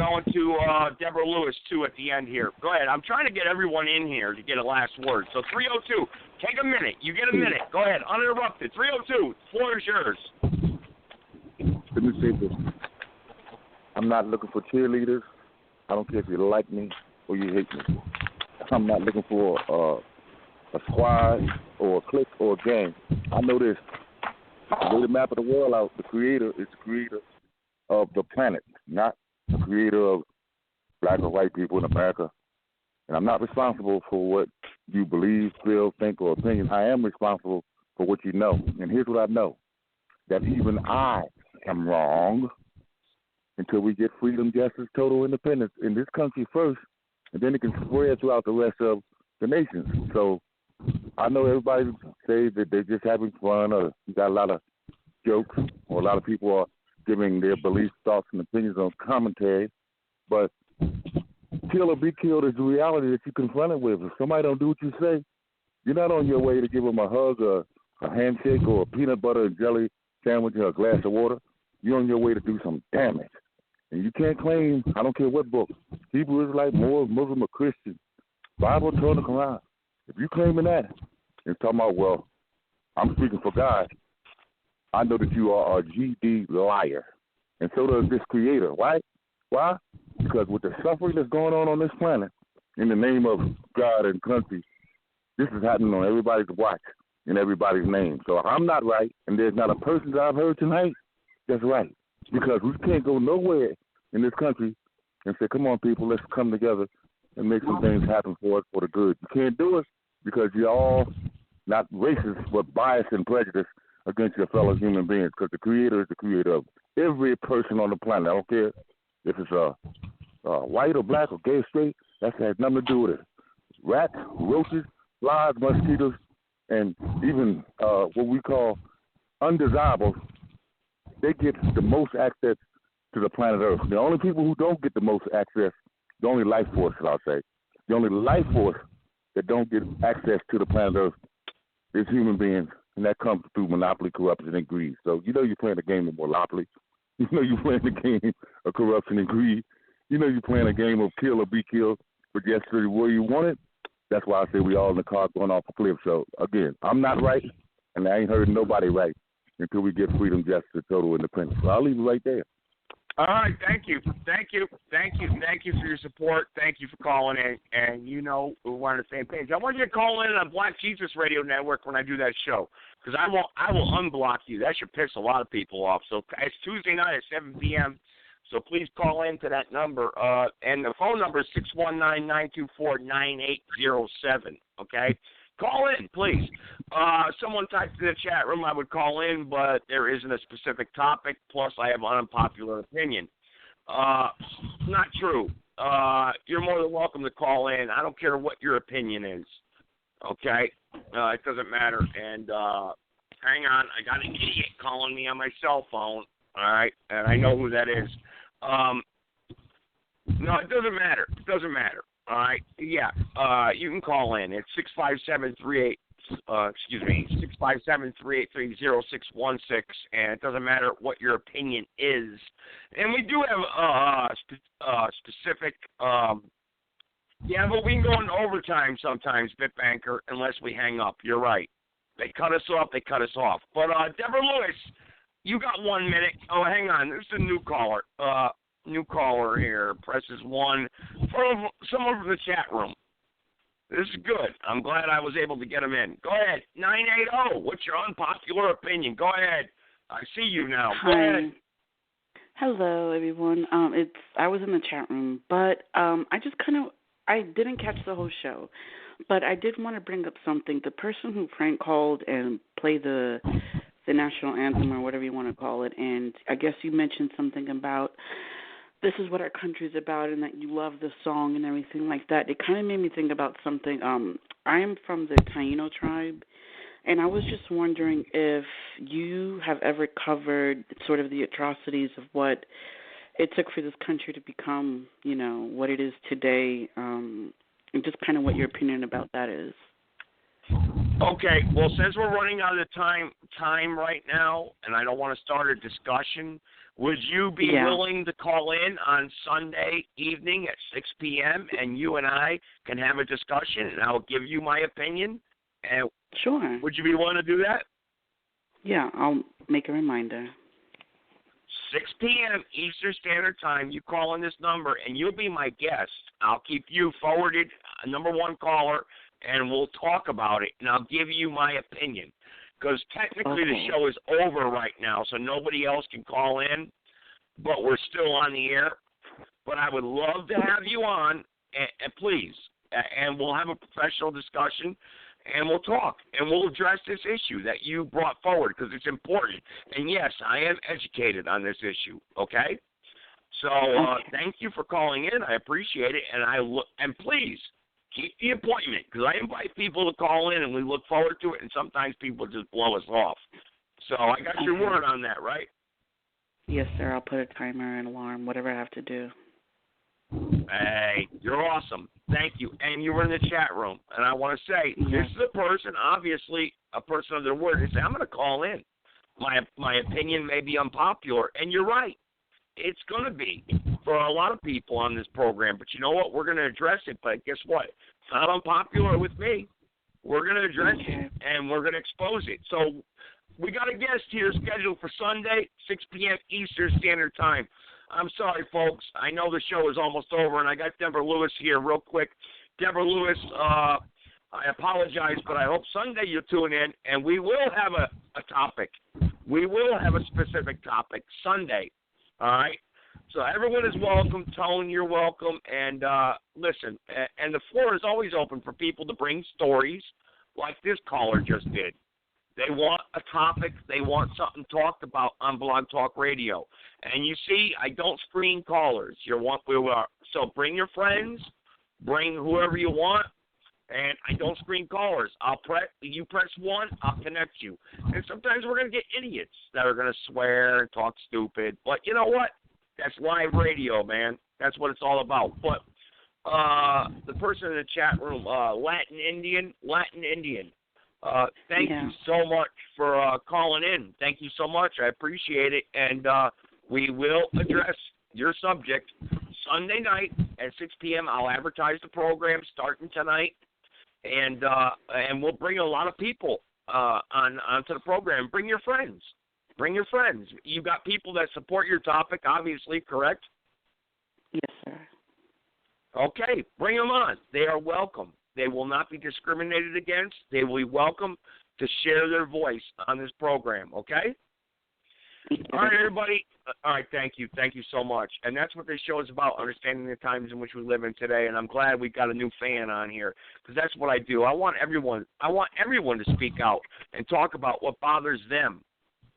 going to Deborah Lewis, too, at the end here. Go ahead. I'm trying to get everyone in here to get a last word. So 302, take a minute. You get a minute. Go ahead, uninterrupted. 302, floor is yours. Let me say this. I'm not looking for cheerleaders. I don't care if you like me or you hate me. I'm not looking for a squad or a clique or a gang. I know this. The way the map of the world out, the creator is the creator of the planet, not the creator of black or white people in America. And I'm not responsible for what you believe, feel, think, or opinion. I am responsible for what you know. And here's what I know, that even I am wrong until we get freedom, justice, total independence in this country first, and then it can spread throughout the rest of the nation. So I know everybody say that they're just having fun, or you got a lot of jokes, or a lot of people are giving their beliefs, thoughts, and opinions on commentary. But kill or be killed is the reality that you're confronted with. If somebody don't do what you say, you're not on your way to give them a hug, or a handshake, or a peanut butter and jelly sandwich, or a glass of water. You're on your way to do some damage. And you can't claim, I don't care what book, Hebrew Israelite, Moor, Muslim, or Christian, Bible, Torah, Quran. If you claiming that and talking about, well, I'm speaking for God, I know that you are a GD liar. And so does this creator, right? Why? Because with the suffering that's going on this planet, in the name of God and country, this is happening on everybody's watch, in everybody's name. So I'm not right, and there's not a person that I've heard tonight that's right. Because we can't go nowhere in this country and say, come on, people, let's come together and make some things happen for us for the good. You can't do it because you're all not racist, but biased and prejudiced against your fellow human beings, because the creator is the creator of every person on the planet. I don't care if it's white or black or gay or straight. That has nothing to do with it. Rats, roaches, flies, mosquitoes, and even what we call undesirables, they get the most access to the planet Earth. The only people who don't get the most access, the only life force, I'll say, the only life force that don't get access to the planet Earth is human beings, and that comes through monopoly, corruption, and greed. So you know you're playing a game of monopoly. You know you're playing a game of corruption and greed. You know you're playing a game of kill or be killed, but yesterday where you want it. That's why I say we all in the car going off a cliff. So, again, I'm not right, and I ain't heard nobody right until we get freedom, justice, total independence. So I'll leave it right there. All right, thank you for your support. Thank you for calling in, and you know we're on the same page. I want you to call in on Black Jesus Radio Network when I do that show, because I will unblock you. That should piss a lot of people off. So it's Tuesday night at 7 p.m., so please call in to that number, and the phone number is 619-924-9807, okay? Call in, please. Someone typed in the chat room I would call in, but there isn't a specific topic. Plus, I have an unpopular opinion. Not true. You're more than welcome to call in. I don't care what your opinion is. Okay? It doesn't matter. And hang on. I got an idiot calling me on my cell phone. All right? And I know who that is. No, it doesn't matter. It doesn't matter. All right, yeah, you can call in. It's 657-383-0616, and it doesn't matter what your opinion is. And we do have specific, yeah, but we can go into overtime sometimes, Bitbanker, unless we hang up. You're right. They cut us off. But Deborah Lewis, you got 1 minute. Oh, hang on. This is a new caller. New caller here, presses 1 from someone from the chat room. This is good. I'm glad I was able to get him in. Go ahead, 980. What's your unpopular opinion? Go ahead. I see you now. Go ahead. Hello, everyone. I was in the chat room, but I didn't catch the whole show, but I did want to bring up something. The person who prank called and played the national anthem or whatever you want to call it, and I guess you mentioned something about this is what our country's about and that you love the song and everything like that. It kind of made me think about something. I am from the Taino tribe, and I was just wondering if you have ever covered sort of the atrocities of what it took for this country to become, you know, what it is today, and just kind of what your opinion about that is. Okay, well, since we're running out of time right now, and I don't want to start a discussion, Would you be willing to call in on Sunday evening at 6 p.m. and you and I can have a discussion and I'll give you my opinion? And sure. Would you be willing to do that? Yeah, I'll make a reminder. 6 p.m. Eastern Standard Time, you call in this number and you'll be my guest. I'll keep you forwarded, number one caller, and we'll talk about it, and I'll give you my opinion. Because technically the show is over right now, so nobody else can call in, but we're still on the air. But I would love to have you on, and please, and we'll have a professional discussion, and we'll talk, and we'll address this issue that you brought forward because it's important. And, yes, I am educated on this issue, okay? So thank you for calling in. I appreciate it, and please, keep the appointment, because I invite people to call in, and we look forward to it, and sometimes people just blow us off. So I got your word on that, right? Yes, sir. I'll put a timer and alarm, whatever I have to do. Hey, you're awesome. Thank you. And you were in the chat room, and I want to say, this is a person, obviously, a person of their word. They say, I'm going to call in. My opinion may be unpopular, and you're right. It's going to be for a lot of people on this program. But you know what? We're going to address it. But guess what? It's not unpopular with me. We're going to address it, and we're going to expose it. So we got a guest here scheduled for Sunday, 6 p.m. Eastern Standard Time. I'm sorry, folks. I know the show is almost over, and I got Deborah Lewis here real quick. Deborah Lewis, I apologize, but I hope Sunday you'll tune in, and we will have a topic. We will have a specific topic Sunday. All right, so everyone is welcome. Tone, you're welcome. And listen, and the floor is always open for people to bring stories like this caller just did. They want a topic. They want something talked about on Blog Talk Radio. And you see, I don't screen callers. So bring your friends, bring whoever you want, and I don't screen callers. You press 1, I'll connect you. And sometimes we're going to get idiots that are going to swear and talk stupid. But you know what? That's live radio, man. That's what it's all about. But the person in the chat room, Latin Indian, thank you so much for calling in. Thank you so much. I appreciate it. And we will address your subject Sunday night at 6 p.m. I'll advertise the program starting tonight. And we'll bring a lot of people onto the program. Bring your friends. You got people that support your topic, obviously, correct? Yes, sir. Okay, bring them on. They are welcome. They will not be discriminated against. They will be welcome to share their voice on this program, okay? All right, everybody. All right, thank you. Thank you so much. And that's what this show is about, understanding the times in which we live in today. And I'm glad we got a new fan on here because that's what I do. I want everyone to speak out and talk about what bothers them,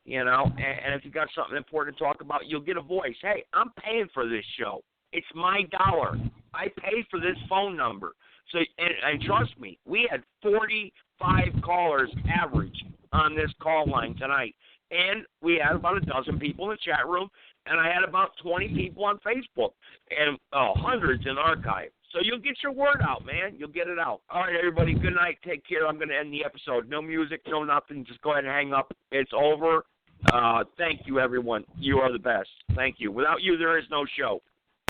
you know. And if you got something important to talk about, you'll get a voice. Hey, I'm paying for this show. It's my dollar. I pay for this phone number. So, and trust me, we had 45 callers average on this call line tonight. And we had about a dozen people in the chat room, and I had about 20 people on Facebook, and hundreds in archive. So you'll get your word out, man. You'll get it out. All right, everybody, good night. Take care. I'm going to end the episode. No music, no nothing. Just go ahead and hang up. It's over. Thank you, everyone. You are the best. Thank you. Without you, there is no show.